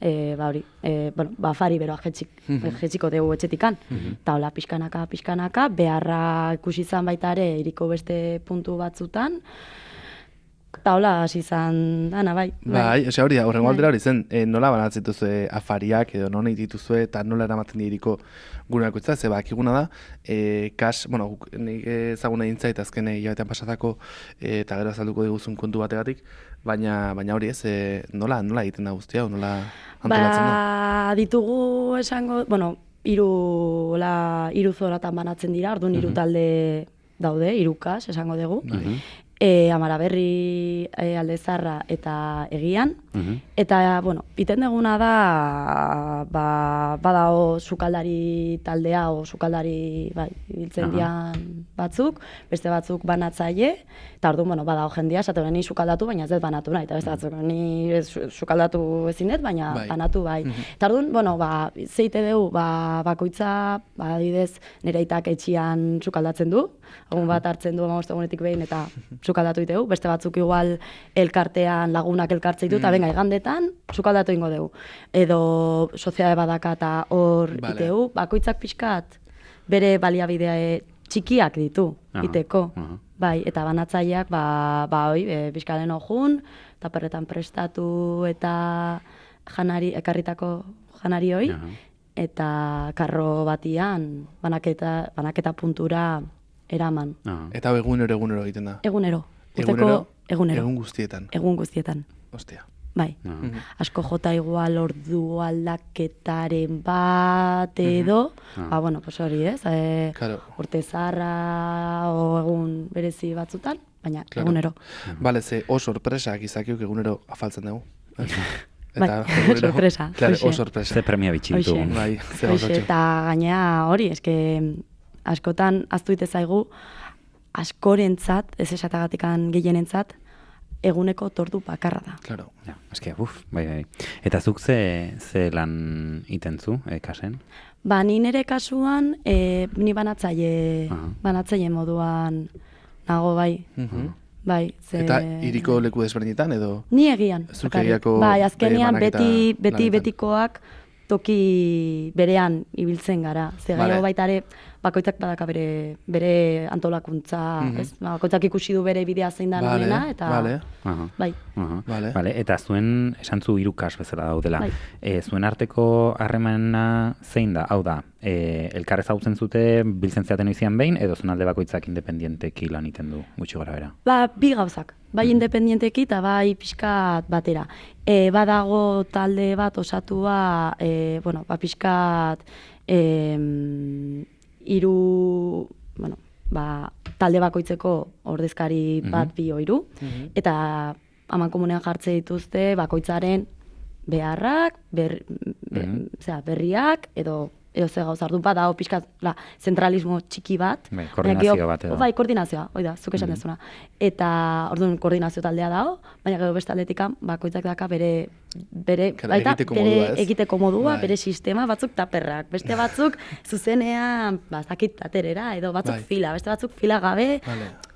afari beroa jetxiko dugu etxetikan. Eta hola, pixkanaka, beharra ikusi izan baita ere hiriko beste puntu batzutan. Eta hola, hasi izan dana, bai. Bai, horrengo aldera hori zen, nola banatzen dituzue afariak edo non dituzue eta nola eramaten diriko gureako ez da, ze bakiguna da, kas, nik ezaguna dintzait azken hilabetean pasatako eta gero azalduko diguzun kontu bategatik, baina hori ez, nola egiten da guztia, nola antolatzen da? Ditugu esango, hiru zoratan banatzen dira, orduan hiru talde daude, 3 kas esango dugu. Amaraberri, Aldezarra eta Egian. Eta, iten duguna da, badao sukaldari taldea o sukaldari biltzen dian batzuk, beste batzuk banatzaile, eta orduan, badao jendia, esatu ni sukaldatu, baina ez dut banatu nahi, eta beste batzuk ni sukaldatu ezinet, baina banatu bai. Eta orduan, zeite dugu, bakoitza, adidez, nire aitak etxian sukaldatzen du, egun bat hartzen du 15 egunetik behin eta sukaldatu iteu, beste batzuk igual elkartean lagunak elkartze ditu, eta benga, igandetan sukaldatu ingo dugu. Edo soziade badaka eta hor iteu, bakoitzak pixkat bere baliabidea txikiak ditu, iteko. Bai, eta banatzaileak, pixkaren ojun, taperretan prestatu eta ekarritako janari hoi, eta karro batian banaketa puntura eraman. Eta egunero egiten da? Egunero. Egunero? Egun guztietan? Egun guztietan. Ostia. Bai. Asko jota igual ordu aldaketaren bat edo, pues hori ez, urte zarra o egun berezi batzutan, baina egunero. Bale, ze sorpresak izakiuk egunero afaltzen dugu. Bai, sorpresa. Claro, sorpresa. Ze premia bitxi ditu. Bai, eta gainea hori, eske askotan aztu ite zaigu askorentzat, ez esatagatikan gehienentzat, eguneko tordu bakarra da. Claro. Ja, eske, bai. Eta zuk ze lan itentzu, kasen? Ni nire kasuan, ni banatzaile moduan nago bai. Bai, eta hiriko leku desberdinetan edo? Ni egian. Zuk egiako bai, azkenean betikoak toki berean ibiltzen gara. Ze gero baita ere bakoitzak badaka bere antolakuntza, ez? Bakoitzak ikusi du bere bidea zein da honena eta bai. Vale, eta zuen esantzu 3 kas bezala daudela. Zuen arteko harremana zein da? Hau da, elkar ezagutzen zute biltzen zeaten oizian behin edo zuen alde bakoitzak independienteki lan iten du gutxi gorabehera? Bi gauzak. Bai independienteki eta bai pixkat batera. Badago talde bat osatua, pixkat talde bakoitzeko ordezkari bat 2 3, eta amankomunean jartze dituzte bakoitzaren beharrak, berriak, edo ze gauza orduan badago pixkat zentralismo txiki bat. Koordinazio bat edo. Bai, koordinazioa, hoi da, zuk esan dezuna. Eta orduan koordinazio taldea dago, baina gero beste aldetikan bakoitzak daka bere egiteko modua, bere sistema, batzuk taperrak, beste batzuk zuzenean zakit aterera, edo batzuk fila, beste batzuk fila gabe,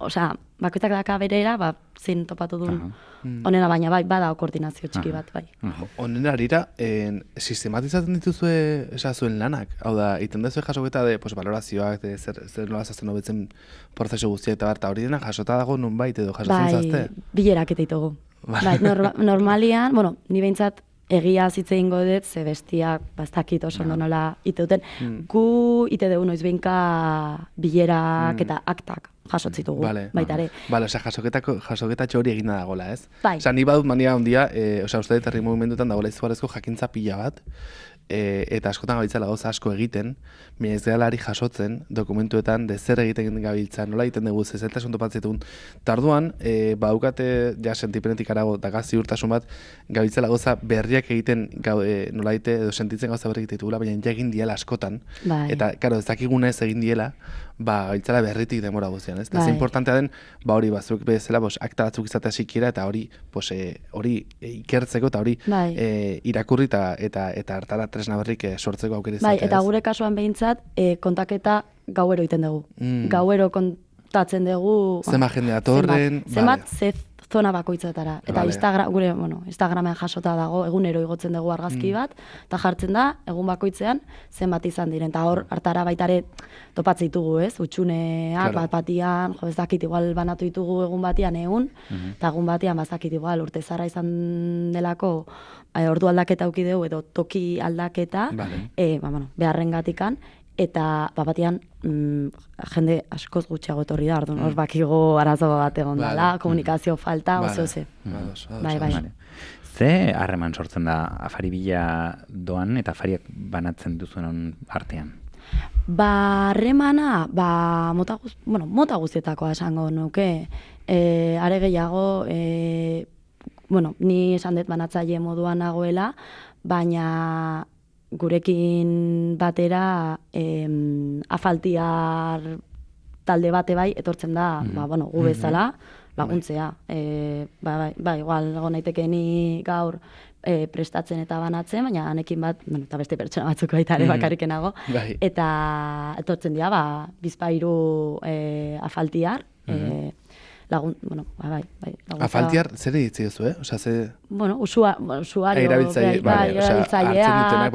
osea, bakoitzak daka berera, zein topatu duen honena, baina bai, bada koordinazio txiki bat, bai. Honena arira, sistematizatzen dituzue zuen lanak? Hau da, iten dezue jasoketa de valorazioak, zer nola zazten hobetzen prozesu guztiak eta barta, hori dena jasota dago nunbait edo jasotzen zazte? Bai, bilerak eta ditugu. Bai, normalian, ni behintzat egia zitze ingo dut, ze bestiak, ez dakit oso nola ite duten. Gu ite dugu noiz behinka bilerak eta aktak jasotzitugu, baita ere. Bale, jasoketatxo hori egina dagoela, ez? Bai. Osa, ni badut mania ondia, uste dut herri mugimendutan dagoela izugarrezko jakintza pila bat, eta askotan gabiltzala gauza asko egiten, baina ez gehalari jasotzen dokumentuetan de zer egiten gabiltza, nola egiten dugu, zezeltasun topatzitun. Tarduan, badukate ja sentipenetik arago da ziurtasun bat, gabiltzala gauza berriak egiten nola egite, edo sentitzen gauza berriak ditugula, baina ja egin diela askotan. Eta, karo, ez dakiguna ez egin diela, gabiltzala berritik demora guztian, ez? Ez importantea den, hori batzuk bezala, akta batzuk izatea sikiera, eta hori ikertzeko, eta hori irakurri eta hartara tresna berrik sortzeko aukera izatea, ez? Bai, eta gure kasuan behintzat, kontaketa gauero egiten dugu. Gauero kontatzen dugu... Zema jende atorren... Zemat zona bakoitzetara. Eta Instagramean jasota dago, egunero igotzen dugu argazki bat, eta jartzen da, egun bakoitzean, zenbat izan diren. Eta hor, hartara baitare topatzen ditugu, ez? Utsuneak, bat batian, ez dakit igual banatu ditugu egun batian eta egun batian bazakit igual urte zarra izan delako, ordu aldaketa auki dugu, edo toki aldaketa, beharrengatikan, eta batian jende askoz gutxiago etorri da, orduan hor bakigo arazo bat egon dela, komunikazio falta, oso. Bai. Ze harreman sortzen da afari bila doan eta afariak banatzen duzuen artean? Harremana, mota guztietakoa esango nuke. Are gehiago, ni esan dut banatzaile moduan nagoela, baina gurekin batera afaltiar talde bate bai, etortzen da, gu bezala, laguntzea. Igual, egon naiteke ni gaur prestatzen eta banatzen, baina anekin bat, eta beste pertsona batzuk baita ere bakarrikenago, eta etortzen dira, bizpairu afaltiar, bai. Afaltiar, zer ditzi duzu, Osa, ze... Bueno, usuario. Erabiltzaile, hartzen dutenak,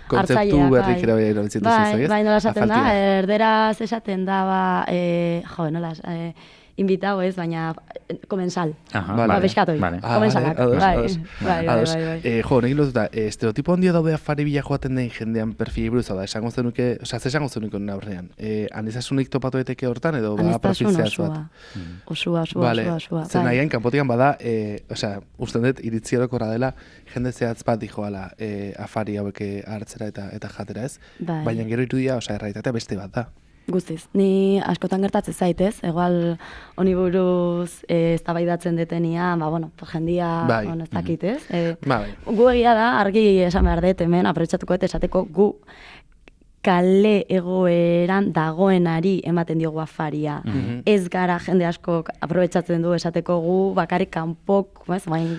kontzeptu berrik erabiltzen duzu, bai, nola esaten da, erderaz esaten da, nola, invitao ez, baina komensal. Beskatoi, komensalak. Bai. Negin lotuta, estereotipo handia daude afari bila joaten den jendean perfili buruz, esango zenuke, esango zenuke aurrean. Anizasunik topatu daiteke hortan, edo profizioaz bat? Osua. Zen nahian, kanpotikan bada, usten dut, iritzi orokorra dela, jende zehatz bat dijoala afari hauek hartzera eta jatera ez, baina gero irudia, erraitatea beste bat da. Guztiz, ni askotan gertatzen zaitez, egual honi buruz eztabaidatzen detenia, jendia ez dakit, ez? Gu egia da, argi esan behar dut hemen, aprobetxatuko dut esateko gu kale egoeran dagoenari ematen diogu afaria. Ez gara jende askok aprobetxatzen du esateko gu bakarrik kanpok,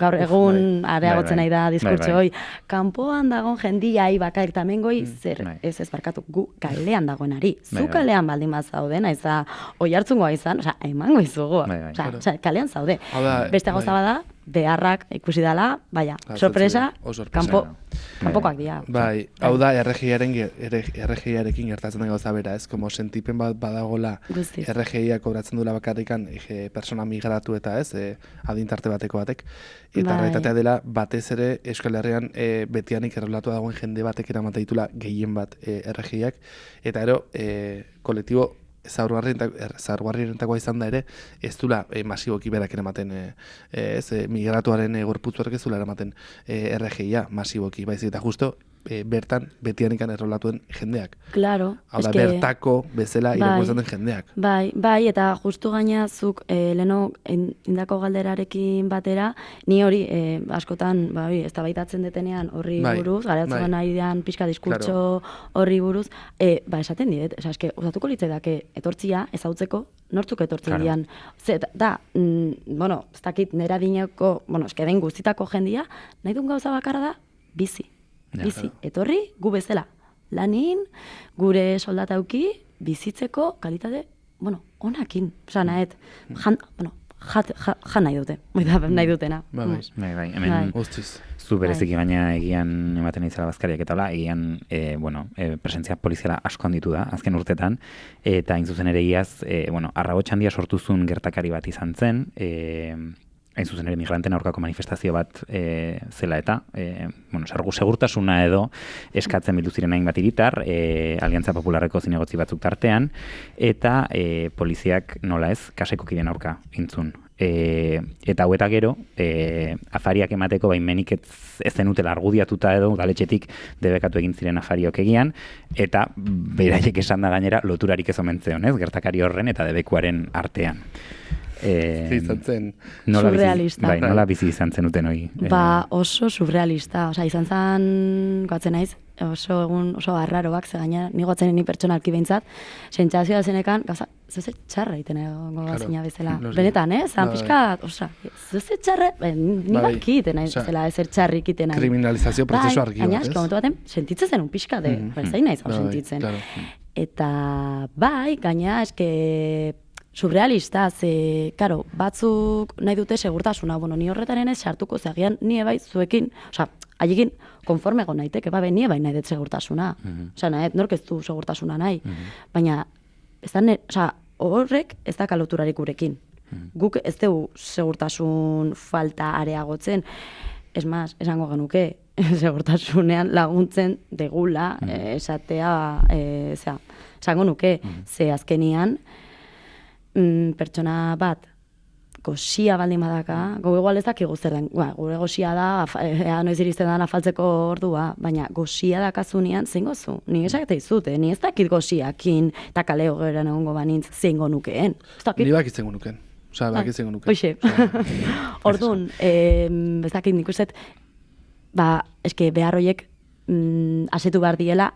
gaur egun areagotzen nahi da diskurtso hoi, kanpoan dagoen jendiai bakarrik tamengoi zer, ez barkatu gu kalean dagoenari. Zu kalean baldin bat zaude, naiz da oi hartzungoa izan, emango izugu, kalean zaude. Beste gauza bada, beharrak ikusi dela, sorpresa, kanpokoak dira. Bai, hau da, erregiarekin gertatzen den gauza bera, ez? Como sentipen bat badagola, erregiak kobratzen duela bakarrikan persona migratu eta ez, adintarte bateko batek. Eta realitatea dela, batez ere, Euskal Herrian betianik errolatu dagoen jende batek eramaten ditula gehien bat erregiak. Eta ero, kolektibo zaurgarrientakoa izan da ere, ez dula masiboki berak eramaten, migratuaren gorputzuarek ez dula eramaten RGIa masiboki, baizik eta justo bertan betianikan errolatuen jendeak. Claro. Hau da, bertako bezala irakurtzen den jendeak. Bai, eta justu gaina zuk leno indako galderarekin batera, ni hori askotan eztabaitatzen detenean horri buruz, garatzen nahi dian pixka diskurtso horri buruz, esaten diet, eske usatuko litzaidake etortzia ezautzeko nortzuk etortzen dian. Da, ez dakit nera dineko, eske den guztitako jendia, nahi duen gauza bakarra da, bizi, etorri, gu bezala, lanin, gure soldata auki, bizitzeko kalitate, onakin, nahet, jan nahi dute, nahi dutena. Bai, hemen zu bereziki gaina egian ematen izala bazkariak eta egian, presentzia poliziala asko handitu da, azken urtetan, eta hain zuzen ere iaz, arragotx handia sortuzun gertakari bat izan zen, hain zuzen ere migranten aurkako manifestazio bat zela eta, segurtasuna edo eskatzen bildu ziren hain bat hiritar, Aliantza Popularreko zinegotzi batzuk tartean, eta poliziak nola ez, kaseko kideen aurka intzun. Eta hau eta gero, afariak emateko baimenik ez zenutela argudiatuta edo udaletxetik debekatu egin ziren afariok egian, eta beraiek esan da gainera loturarik ez omen zeon, gertakari horren eta debekuaren artean. Surrealista. Nola bizi izan zenuten hori? Oso surrealista. Izan zen, goatzen naiz, oso arraroak, ze gaina, ni goatzen ni pertsonalki behintzat, sentsazioa zenekan, gauza, zeze txarra iten egon gozina bezala. Benetan, zan pixkat, zeze txarra, ni bakit, zela ezer txarrik iten nahi. Kriminalizazio prozesu argioa, ez? Gaina, momentu baten, sentitzen zen un pixkat, zain naiz hau sentitzen. Eta gaina, surrealista, karo, batzuk nahi dute segurtasuna, ni horretaren ez sartuko zeagian, ni ebai zuekin, haiekin konforme egon naiteke, ni ebai nahi dut segurtasuna. Nork ez du segurtasuna nahi. Baina, horrek ez da kaloturarik gurekin. Guk ez dugu segurtasun falta areagotzen, ez maz, esango genuke, segurtasunean laguntzen degula, esatea, esango nuke, ze azkenian, pertsona bat goxia baldin badaka, gau igual ez dakigu zer den, gure goxia da, noiz iristen da afaltzeko ordua, baina goxia dakazunean zein gozu, ni esakete izute, ni ez dakit goxiakin eta kale hogeran egongo banintz zein nukeen. Ni bakit zein nukeen, bakit zein nukeen. Hoxe, orduan, ez dakit nik uste, eske behar horiek asetu behar diela,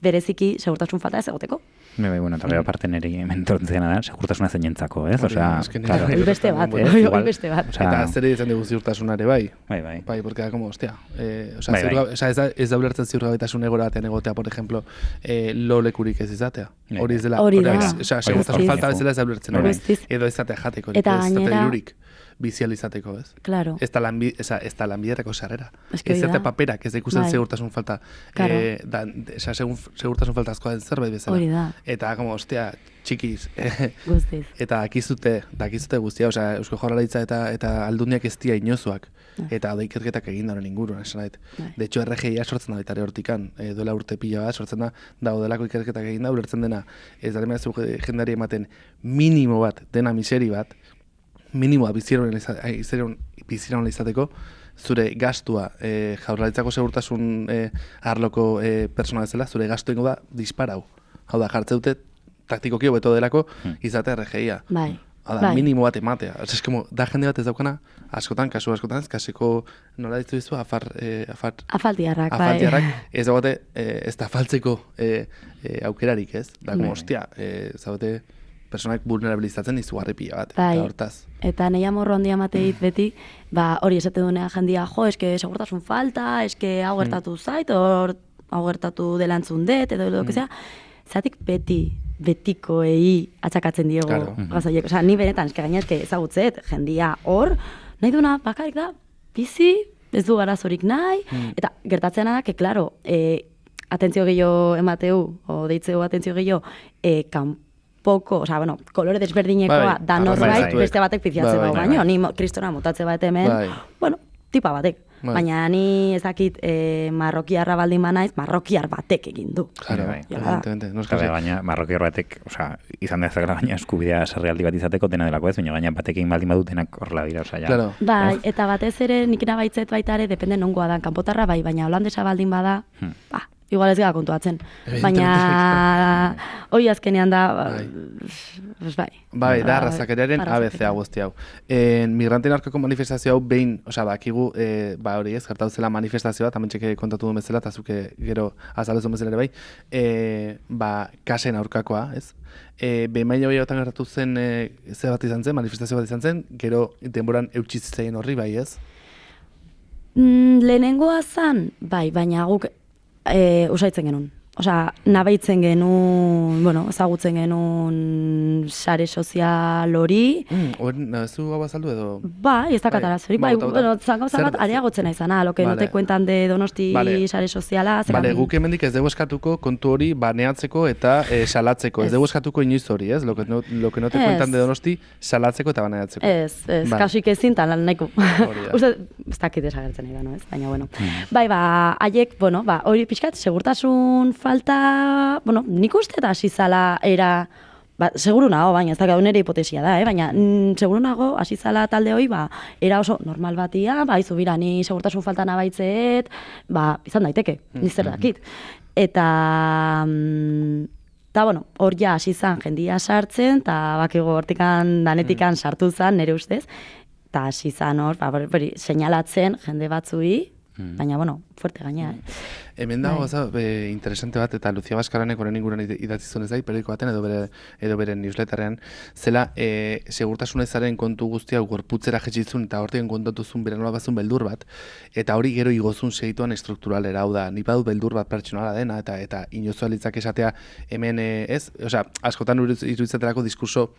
bereziki segurtasun falta ez egoteko. Bai, bueno, eta gero aparte niri mentortzena da, segurtasuna zeinentzako, ez? Osea, claro. Hoi beste bat, beste bat. Eta zer ditzen dugu ziurtasunare, bai? Bai. Bai, porque da como, hostia, ez da ulertzen ziurgabetasun egora batean egotea, por ejemplo, lo lekurik ez izatea. Hori ez dela, segurtasun falta bezala ez da ulertzen, edo izatea jateko, ez da irurik bizializateko, ez? Claro. Ez da lanbiderako sarrera. Ez da paperak, ez da ikusten segurtasun falta, segurtasun falta askoa den zerbait bezala. Hori da. Eta, como, hostia, txikiz. Guztiz. Eta dakizute guztia, osea, Eusko Jaurlaritza eta aldundiak ez dira inozuak. Eta da ikerketak egin dauren inguruan, esan nahi. De hecho, RGIa sortzen da baitare hortikan, duela urte pila bat, sortzen da, daudelako ikerketak egin da, ulertzen dena, ez da lemea jendari ematen minimo bat, dena miseri bat, minimoa biziron izateko, zure gastua Jaurlaritzako segurtasun arloko persona bezala, zure gastu ingo da disparau. Hau da, jartze dute taktikoki hobeto delako izatea RGIa. Bai. Hala, minimo bat ematea. Ez como, da jende bat ez daukana, kasu askotan, kaseko nola ditu dizu, afaltiarrak, bai. Afaltiarrak, ez dagoate, ez da afaltzeko aukerarik, ez? Da, como, hostia, zagote, personak vulnerabilizatzen izugarri pila bat, eta hortaz. Eta nahi amorro handia mateit beti, hori esate duenea jendia, eske segurtasun falta, eske hau gertatu zait, hau gertatu delantzun det, edo edo kezea, zatik betikoei atxakatzen diego gazaiek. Osa, ni benetan, eske gainezke ezagutzet, jendia hor, nahi duna bakarik da, bizi, ez du garazorik nahi, eta gertatzen da, que, claro, atentzio gehiago emateu, o deitzeu atentzio gehiago, kanpoko, osa, bueno, kolore desberdinekoa da norbait beste batek piziatzen dago baino, ni kristona motatze bat hemen, bueno, tipa batek. Baina ni ezakit marrokiarra baldin banaiz, marrokiar batek egin du. Claro, evidentemente. Baina marrokiar batek, izan dezakela baina eskubidea sarrialdi bat izateko dena delako ez, baina gaina batekin baldin badutenak horrela dira, ja. Bai, eta batez ere nik nabaitzet baita ere, depende nongoa dan, kanpotarra bai, baina holandesa baldin bada, igual ez gara kontuatzen. Baina hoi azkenean da, bai. Bai, da, arrazakeriaren ABC guzti hau. Migranten aurkako manifestazio hau behin, bakigu, hori ez, gertatu zela manifestazioa, tamantxeke kontatu duen bezala, eta zuke gero azalezun bezala ere bai, kasen aurkakoa, ez? Behin baino behiotan gertatu zen, ze bat izan zen, manifestazio bat izan zen, gero denboran eutxitzein horri, bai, ez? Lehenengoa zan, bai, baina guk usaitzen genuen. Osa, nabaitzen genuen, ezagutzen genuen sare sozial hori. Oren, zu gau azaldu edo? Bai, ez dakat arazorik. Bai, gauza bat areagotzen naizana, lo que no te cuentan de Donosti sare soziala. Bale, guk hemendik ez dugu eskatuko kontu hori baneatzeko eta salatzeko. Ez dugu eskatuko inoiz hori, ez? Lo que no te cuentan de Donosti salatzeko eta baneatzeko. Ez, kasik ezin, tan lan nahiko. Uste, ez dakit desagertzen nahi da, ez? Baina, bai, haiek, hori pixkat, segurtasun falta, nik uste da hasi zala era, seguru nago, baina ez da gau nire hipotesia da, baina seguru nago hasi zala talde hori, era oso normal batia, izu bira, ni segurtasun falta nabaitzeet, izan daiteke, nizzer dakit. Eta, hor ja hasi zan jendia sartzen, eta bakigu hortikan danetikan sartu zan, nire ustez, eta hasi zan hor, seinalatzen jende batzui, baina, fuerte gaina, Hemen dago, interesante bat, eta Lucia Baskaranek horren inguruan idatzi zuen ez da, periodiko baten edo beren newsletterean, zela segurtasunezaren kontu guztia gorputzera jetxitzun eta hortiken kontatuzun bera nola bazun beldur bat, eta hori gero igozun segituan estrukturalera, hau da, ni badut beldur bat pertsonala dena, eta inozoa litzak esatea hemen ez, askotan iruditzaterako diskurso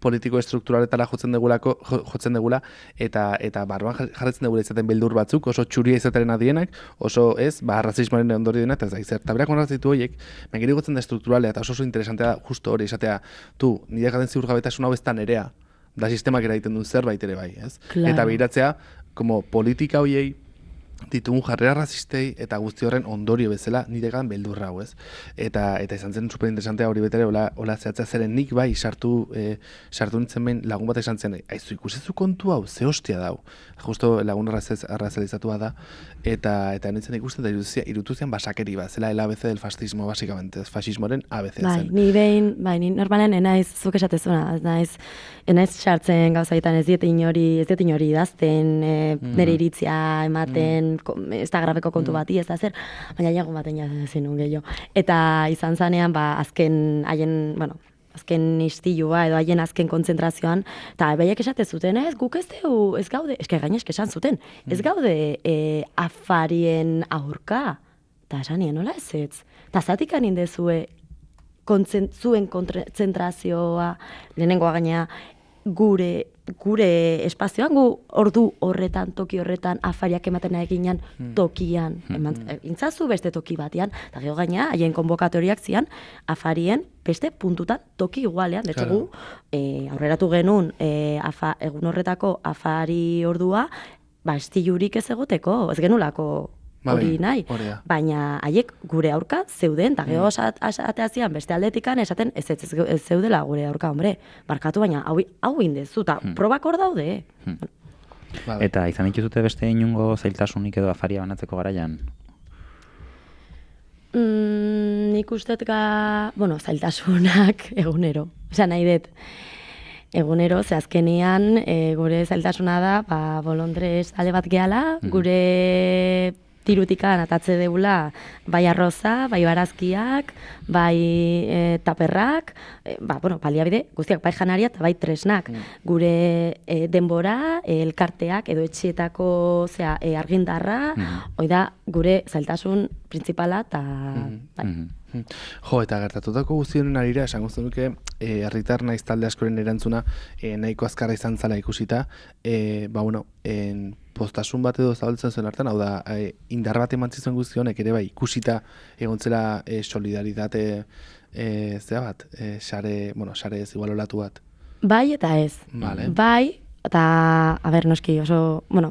politiko estrukturaletara jotzen degula, eta barruan jarretzen degula izaten beldur batzuk, oso txuria izateren adienak, oso ez, rasismoaren ondori dena, eta ez eta berak onartzitu horiek, mengeri gotzen da estrukturalea, eta oso interesantea justo hori, esatea, nire jaten ziurgabetasun hau ez da nerea, da sistemak eraiten duen zerbait ere bai, ez? Eta behiratzea, como politika horiei, ditugun jarrera rasistei eta guzti horren ondorio bezala nire gan beldurra hau, ez? Eta izan zen superinteresantea hori betere, hola zehatzea zeren nik bai sartu nintzen behin lagun bat esan zen, aizu ikusezu kontu hau, ze hostia dau. Justo lagun arrazalizatua da, eta nintzen ikusten, eta irutu zen basakeri bat, zela el ABC del fascismo, basikamente, fascismoren ABC zen. Ni normalen enaiz, zuk esatezuna, enaiz sartzen gauzaitan ez diet inori idazten, nire iritzia ematen, Instagrameko kontu bati, ez da zer, baina jagun baten zinun gehiago. Eta izan zanean, azken istilua edo haien azken kontzentrazioan, eta baiek esate zuten, guk ez gaude, gainezke esan zuten, ez gaude afarien aurka, eta esanien, nola ez? Eta zatik anin dezue zuen kontzentrazioa, lehenengoa gaina, gure espazioan, gu ordu horretan, toki horretan, afariak ematen eginan tokian. Intzazu beste toki batean, eta gero gaina, haien konbokatoriak zian, afarien beste puntutan toki igualean. Detxe gu, aurreratu genuen egun horretako afari ordua, estilurik ez egoteko, ez genulako hori nahi, baina haiek gure aurka zeuden, eta gero ateazian beste aldetikan esaten ez zeudela gure aurka, hombre, barkatu, baina hau indezu, eta probak hor daude. Eta izan dituzute beste inungo zailtasunik edo afaria banatzeko garaian? Nik usteet zailtasunak egunero, esan nahi dut. Egunero, ze azkenian gure zailtasuna da, bolondrez ale bat gehala, gure tirutikan atatze deula bai arroza, bai barazkiak, bai taperrak, baliabide guztiak, bai janaria eta bai tresnak. Gure denbora, elkarteak edo etxeetako argindarra, hoi da gure zailtasun printzipala eta Jo, eta gertatutako guztionen arira, esan guztien duke, herritar naiz talde askoren erantzuna nahiko azkarra izan zala ikusita, postasun bat edo zabaltzen zuen hartan, hau da, indar bat eman zizuen guztionek ere bai, ikusita egontzela solidaritate sare ez igual olatu bat. Bai eta ez. Bai, eta, noski,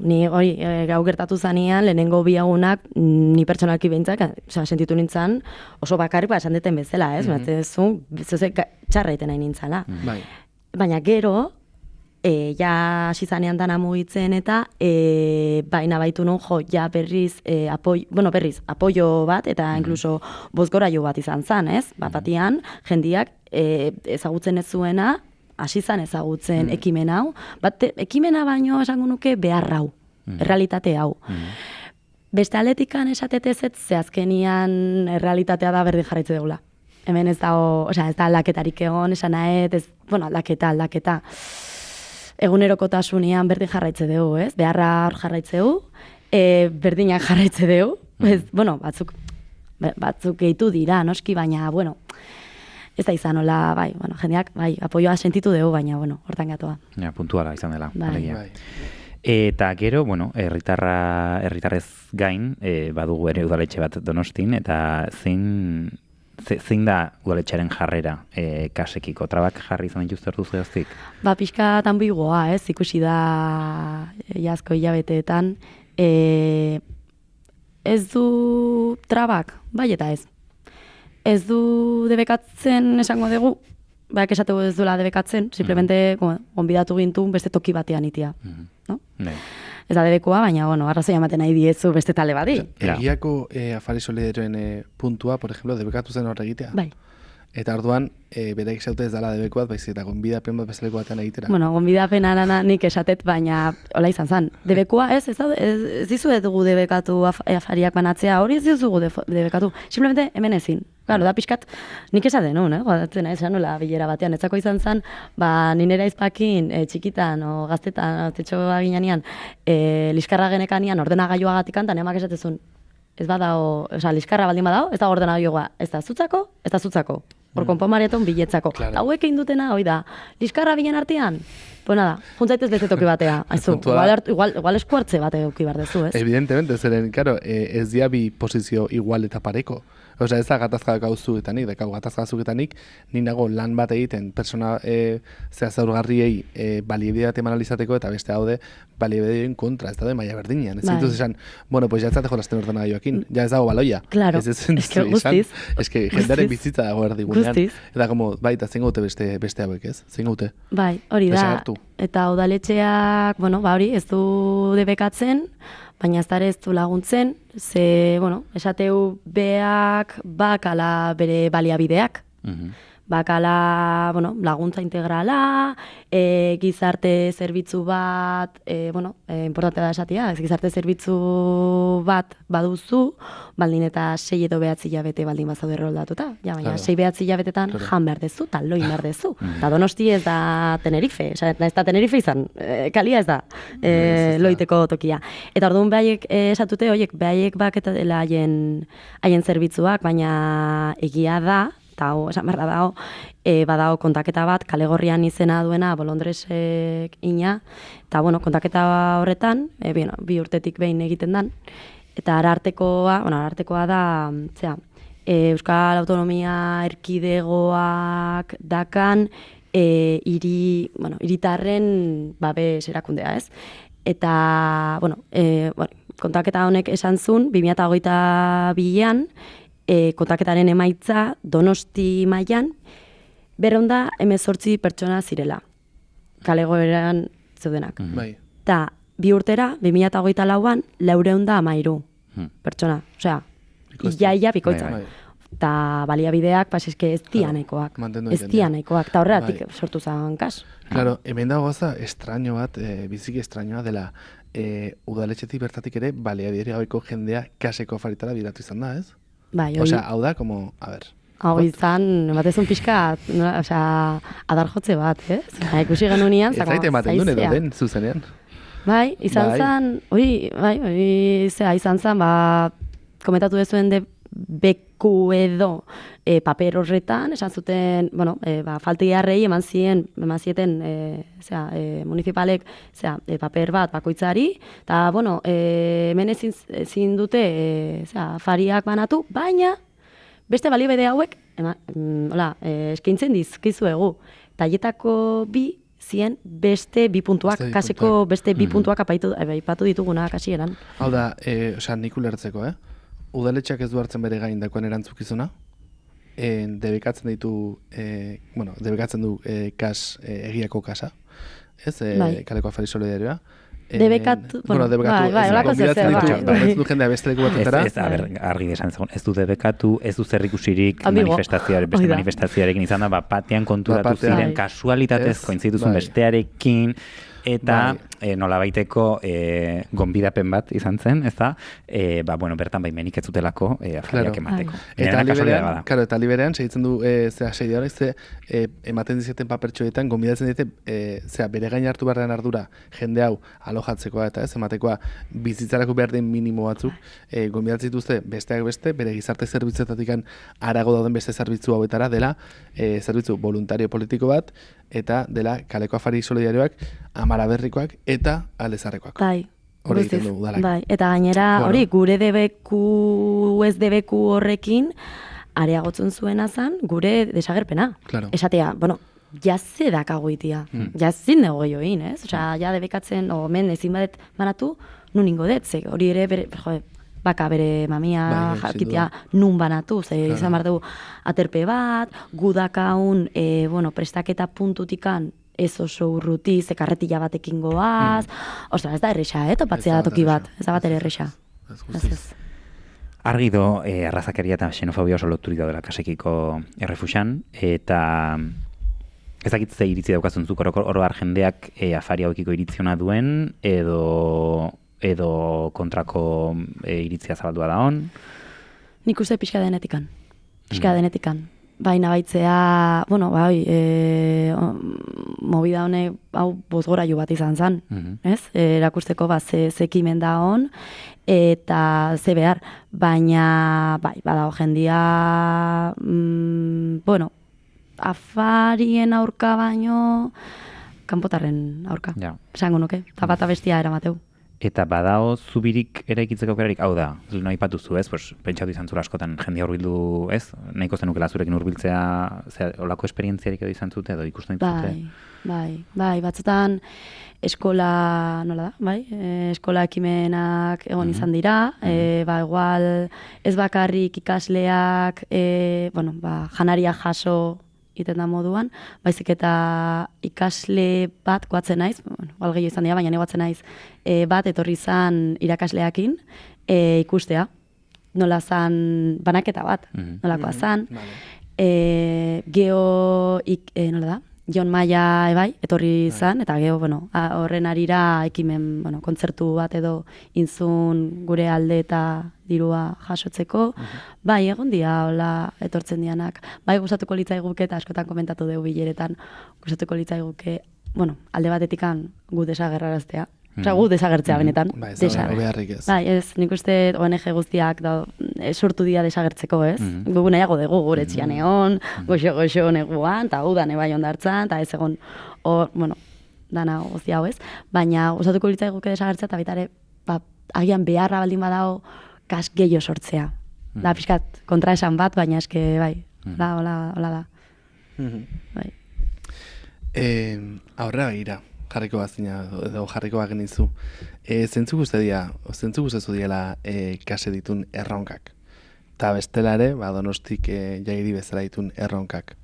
ni hori gau gertatu zanean, lehenengo biagunak, ni pertsonalki behintzak, sentitu nintzen, oso bakarrik esan deten bezala, ez? Txarra iten nahi nintzala. Baina gero, ja asizanean dana mugitzen eta baina baitu nun berriz apoio bat eta inkluso bozgorailu bat izan zan, ez? Batian, jendiak ezagutzen ez zuena, asizan ezagutzen ekimen hau, ekimena baino esango nuke behar hau, errealitate hau. Beste aletikan esatetezet, ze azkenian errealitatea da berdin jarraitze dugula. Hemen ez da aldaketarik egon, esan nahet, aldaketa. Egunerokotasunean berdin jarraitze dugu, ez? Beharra hor jarraitze dugu, berdinak jarraitze dugu, batzuk gehitu dira, noski, baina, ez da izan, jendeak, apoioa sentitu dugu, baina, hortan gatoa. Puntuala izan dela. Eta gero, herritarrez gain, badugu ere udaletxe bat Donostin, eta zein da udaletxearen jarrera kasekiko? Trabak jarri izan dituzte hartu zehaztik? Pixka tanbigoa, ez? Ikusi da jazko hilabeteetan. Ez du trabak, bai eta ez. Ez du debekatzen esango dugu, esategu ez duela debekatzen, simplemente gonbidatu gintun beste toki batean itia. Ez da debekoa, baina, arrazoi ematen nahi diezu beste tale badi. Egiako afari solidarioen puntua, por ejemplo, debekatu zen horregitea? Bai. Eta orduan, beraik zaute ez dala debeko bat, baizik eta gonbidapen bat bezaleko batean egitera? Gonbidapen arana nik esatet, baina hola izan zen. Debekoa ez dizu dugu debekatu afariak banatzea, hori ez dizugu debekatu. Simplemente hemen ezin. Claro, da pixkat, nik esaten nuen, godatzen esan nola bilera batean. Etzako izan zen, ninera izpakin, txikitan, o gaztetan, tetxo ginean, liskarra genekanian ordenagailua gatikan, eta nemak esatezun, ez badao, liskarra baldin badao, ez da ordenagailua, ez da zutzako. Hor konponmariaton biletzako. Hauek egin dutena, hoi da, liskarra bilen artean, nada, juntzaitez beste toki batea. Igual eskuartze bat eduki behar dezu, ez? Evidentemente, zeren, ez dia bi posizio igual eta pareko. Osa, ez da gatazka gauzuetanik, gatazka gauzuetanik, ni nago lan bat egiten persona zaurgarriei baliebide bat eman alizateko eta beste haude baliebideen kontra, ez da maila berdinean. Ez dituz esan, pues ya ez da jolazten ordena joakin, ja ez dago baloia. Claro, es que guztiz. Es que jendearen bizitza dago erdigunean. Eta como, eta zein gaute beste hauek, ez? Zein gaute? Bai, hori da. Eta udaletxeak, hori ez du debekatzen, baina ez du laguntzen, ze, esateu beak bakala bere baliabideak. bakala, laguntza integrala, gizarte zerbitzu bat, importante da esatia, gizarte zerbitzu bat baduzu, baldin eta 6 edo 9 hilabete baldin bazaude erroldatuta. Ja, baina 6-9 hilabetetan jan behar dezu, eta loin behar dezu. Eta Donosti ez da Tenerife, ez da Tenerife izan, Kalia ez da loiteko tokia. Eta orduan behaiek esatute, behaiek baketa dela haien zerbitzuak, baina egia da, eta hau, esan behar dago, badao kontaketa bat, Kalegorrian izena duena, Bolondresek ina, eta kontaketa horretan, 2 urtetik behin egiten dan, eta arartekoa da, Euskal Autonomia Erkidegoak dakan, hiritarren babes erakundea, ez? Eta, kontaketa honek esan zuen, 2022an, kontaketaren emaitza Donosti mailan 218 pertsona zirela. Kalegoeran zeudenak. Eta 2 urtera, 2024an, 413 pertsona. Osea, ia bikoitza. Eta baliabideak, ez dianekoak. Ez dianekoak. Eta horregatik sortu zen kas. Claro, hemen dago gaza, estraño bat, biziki estrañoa dela, udaletxetik bertatik ere, baliabide gabeko jendea kaseko afaritara biratu izan da, ez? Bai, Osea, hau da, como, a ver. Hau izan, ematezun pixka, adar jotze bat, ez? Ikusi genunean, ez zaite ematen duen edo den, zuzenean. Bai, izan zen, izan zen, komentatu dezuen de beku edo paper horretan, esan zuten, faltiarrei eman zieten municipalek paper bat bakoitzari, eta, hemen ezin dute fariak banatu, baina beste baliabide hauek, eskaintzen dizkizuegu, taietako bi zien beste 2 puntuak, kaseko beste 2 puntuak aipatu ditugunak hasieran. Hau da, nik ulertzeko, udaletxeak ez du hartzen bere gain dakoan erantzukizuna, debekatzen du egiako kasa, ez, kaleko afari solidarioa. Debekatu, holako zezer, bai. Du jendea beste leku batetara. Ez, argi esan zegoen, ez du debekatu, ez du zerrikusirik beste manifestazioarekin izan da, batean konturatu ziren, kasualitatez kointzituzun bestearekin, eta nolabaiteko gonbidapen bat izan zen, ez da, bertan menik ez zutelako afariak emateko. Eta liberean, segitzen du seidean, ematen dizeten papertxoetan, gonbidatzen dite, bere gain hartu beharrean ardura, jende hau alojatzekoa eta ez, ematekoa bizitzarako behar den minimo batzuk, gonbidatzen dituzte besteak beste, bere gizarte zerbitzuetatik arago dauden beste zerbitzu hauetara, dela zerbitzu voluntario politiko bat, eta dela kaleko afari solidarioak, Amaraberrikoak eta Aldezarrekoak. Bai. Hori egiten du udalak. Bai, eta gainera, gure ez debeku horrekin, areagotzen zuena zen, gure desagerpena. Claro. Esatea, jazze dakago itia. Jazzin dago gehioin, ez? Osea, ja debekatzen, men ezin badet banatu, nun ingo dut, hori ere, bere mamia jakitea nun banatu, izan behar dugu aterpe bat, gudakaun, prestaketa puntutikan ez oso urruti, karretila batekin goaz, ez da erresa, topatzea da toki bat, ez da bat ere erresa. Argido, arrazakeria eta xenofobia oso loturik daudela kasekiko errefuxan, eta ezakit ze iritzi daukazun zuk oroar jendeak afari hauekiko iritziona duen, edo kontrako iritzia zabaldua da hon? Nik uste pixka denetikan. Baina baitzea, movida honek hau bozgorailu bat izan zen, ez? Erakusteko zekimen da hon, eta ze behar, baina, badago jendia, afarien aurka baino, kanpotarren aurka. Esango nuke, eta bata bestia eramateu. Eta badao zubirik eraikitzeko aukerarik, hau da, lehen aipatu zu, ez? Pentsatu izan zula askotan jendia hurbildu, ez? Nahiko zenukela zurekin hurbiltzea, olako esperientziarik edo izan zute, edo ikusten zute? Bai, batzutan eskola, nola da, eskola ekimenak egon izan dira, igual ez bakarrik ikasleak, janaria jaso iten da moduan, baizik eta ikasle bat goatzen naiz, gehiago izan dira, baina negoatzen naiz, bat etorri zan irakasleakin ikustea, nola zan banaketa bat, nolakoa zan, nola da? Jon Maia ebai, etorri izan, eta gero, horren arira ekimen, kontzertu bat edo inzun gure alde eta dirua jasotzeko. Bai, egon dia, hola, etortzen dianak. Bai, gustatuko litzaiguke, eta askotan komentatu dugu bileretan, gustatuko litzaiguke, alde batetikan gu desagerraraztea. Osa, gu desagertzea benetan. Bai, ez da beharrik ez. Bai, ez, nik uste ONG guztiak sortu dira desagertzeko, ez? Gugu nahiago dugu gure txian egon, goxo neguan, eta udan ebai ondartzan, eta ez egon, dana guzti hau ez. Baina, gustatuko litzaiguke desagertzea, eta baita ere, agian beharra baldin badao, kas gehiago sortzea. Da, pixkat, kontraesan bat, baina eske, bai, hola da. Bai. Aurrera begira. Jarriko bazina, edo jarriko bagen izu. Zentzuk uste diela kase ditun erronkak. Ta bestela ere, Donostik jairi bezala ditun erronkak.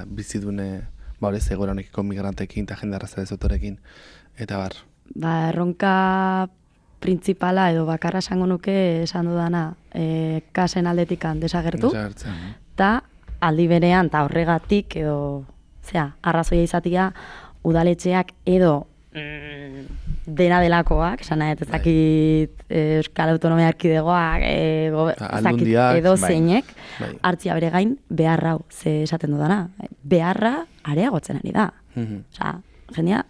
Bizidune, hori zegora honekiko migrantekin, eta jende arrazare zotorekin, eta bar. Erronka printzipala edo bakarra esango nuke esan dudana kasen aldetikan desagertu. Eta aldi berean, eta horregatik, edo, arrazoia izatia, udaletxeak edo dena delakoak, esan nahi, ezakit Euskal Autonomia Erkidegoak, edo zeinek, hartzia bere gain beharra hau, ze esaten dudana. Beharra areagotzen ari da. Osa, jendea,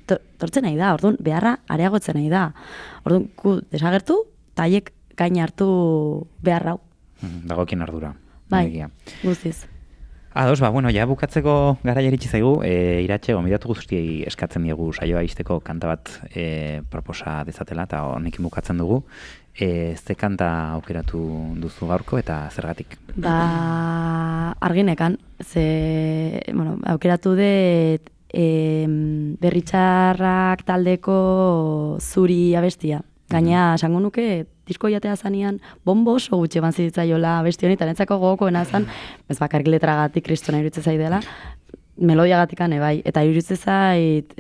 tortzen nahi da, orduan, beharra areagotzen nahi da. Orduan, gu desagertu, eta haiek gain hartu beharra hau. Dagoekin ardura. Bai, guztiz. Ados, ja bukatzeko gara iritsi zaigu, Iratxe, gonbidatu guztiei eskatzen diegu saioa izteko kanta bat proposa dezatela, eta honekin bukatzen dugu. Ze kanta aukeratu duzu gaurko eta zergatik? Arginekan, aukeratu dut Berritxarrak taldeko Zuri abestia. Gaina, esango nuke, disko jatea zanean, bombo oso gutxi eban zitzaiola abesti honi, eta netzako gogokoena zan, ez bakarrik letragatik kristona iruditzen zaidela, melodiagatikan ebai, eta iruditzen zait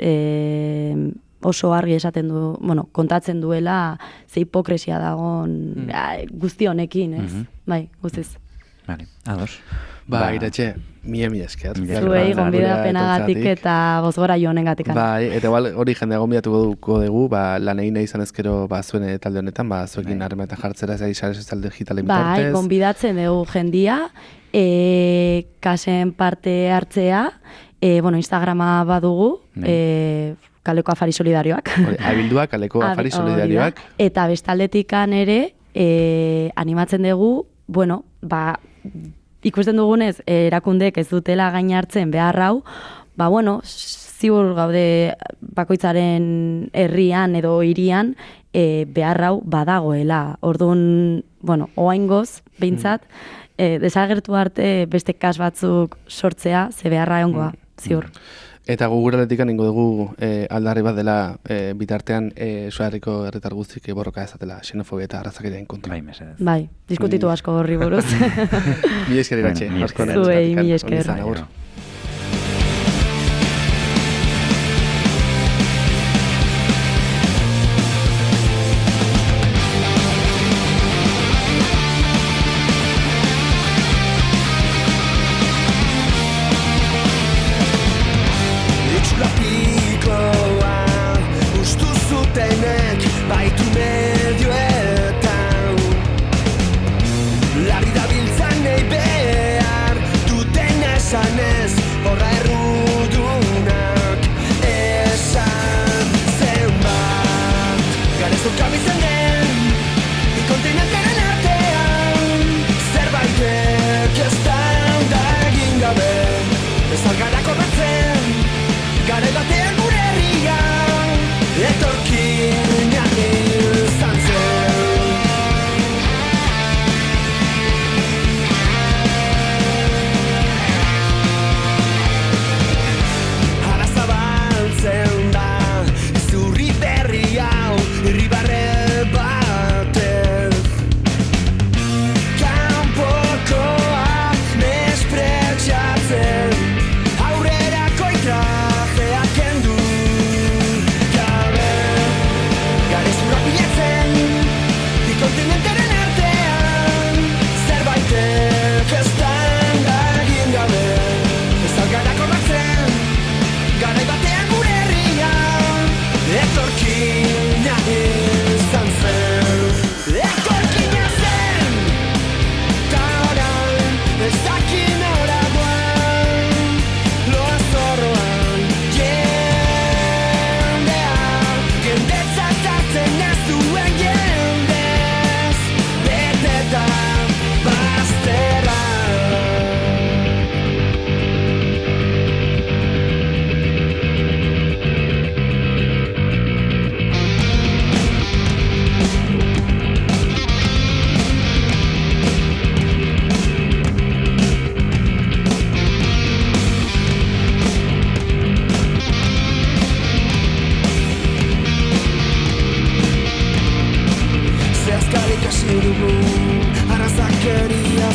oso argi esaten du, kontatzen duela ze hipokresia dagoen guzti honekin, ez? Bai, guztiz. Vale, ados. Iratxe, mie esker. Zuei, gonbidapenagatik eta gozgora joanengatik. Bai, eta hori jendea gonbidatuko dugu, lan egin nahi izan ezkero zuen talde honetan, zuekin harremanetan jartzera ez sare sozial digitalen bitartez. Bai, gonbidatzen dugu jendia, kasen parte hartzea, Instagrama badugu, Kaleko Afari Solidarioak. Abilduak, Kaleko Afari Solidarioak. Eta bestaldetikan ere, animatzen dugu, ikusten dugunez, erakundek ez dutela gain hartzen behar hau, ziur gaude bakoitzaren herrian edo hirian behar hau badagoela. Orduan, oaingoz, behintzat, desagertu arte beste kas batzuk sortzea, ze beharra egongoa, ziur. Eta guguraletik ningo dugu aldarri bat dela bitartean Euskal herritar guztik borroka ezatela xenofobia eta arrazakeriaren kontra. Bai, mesedez. Bai, diskutitu asko horri buruz. Mila esker Iratxe. Zuei, mila esker. Irribarre bat to the moon. Arazakeria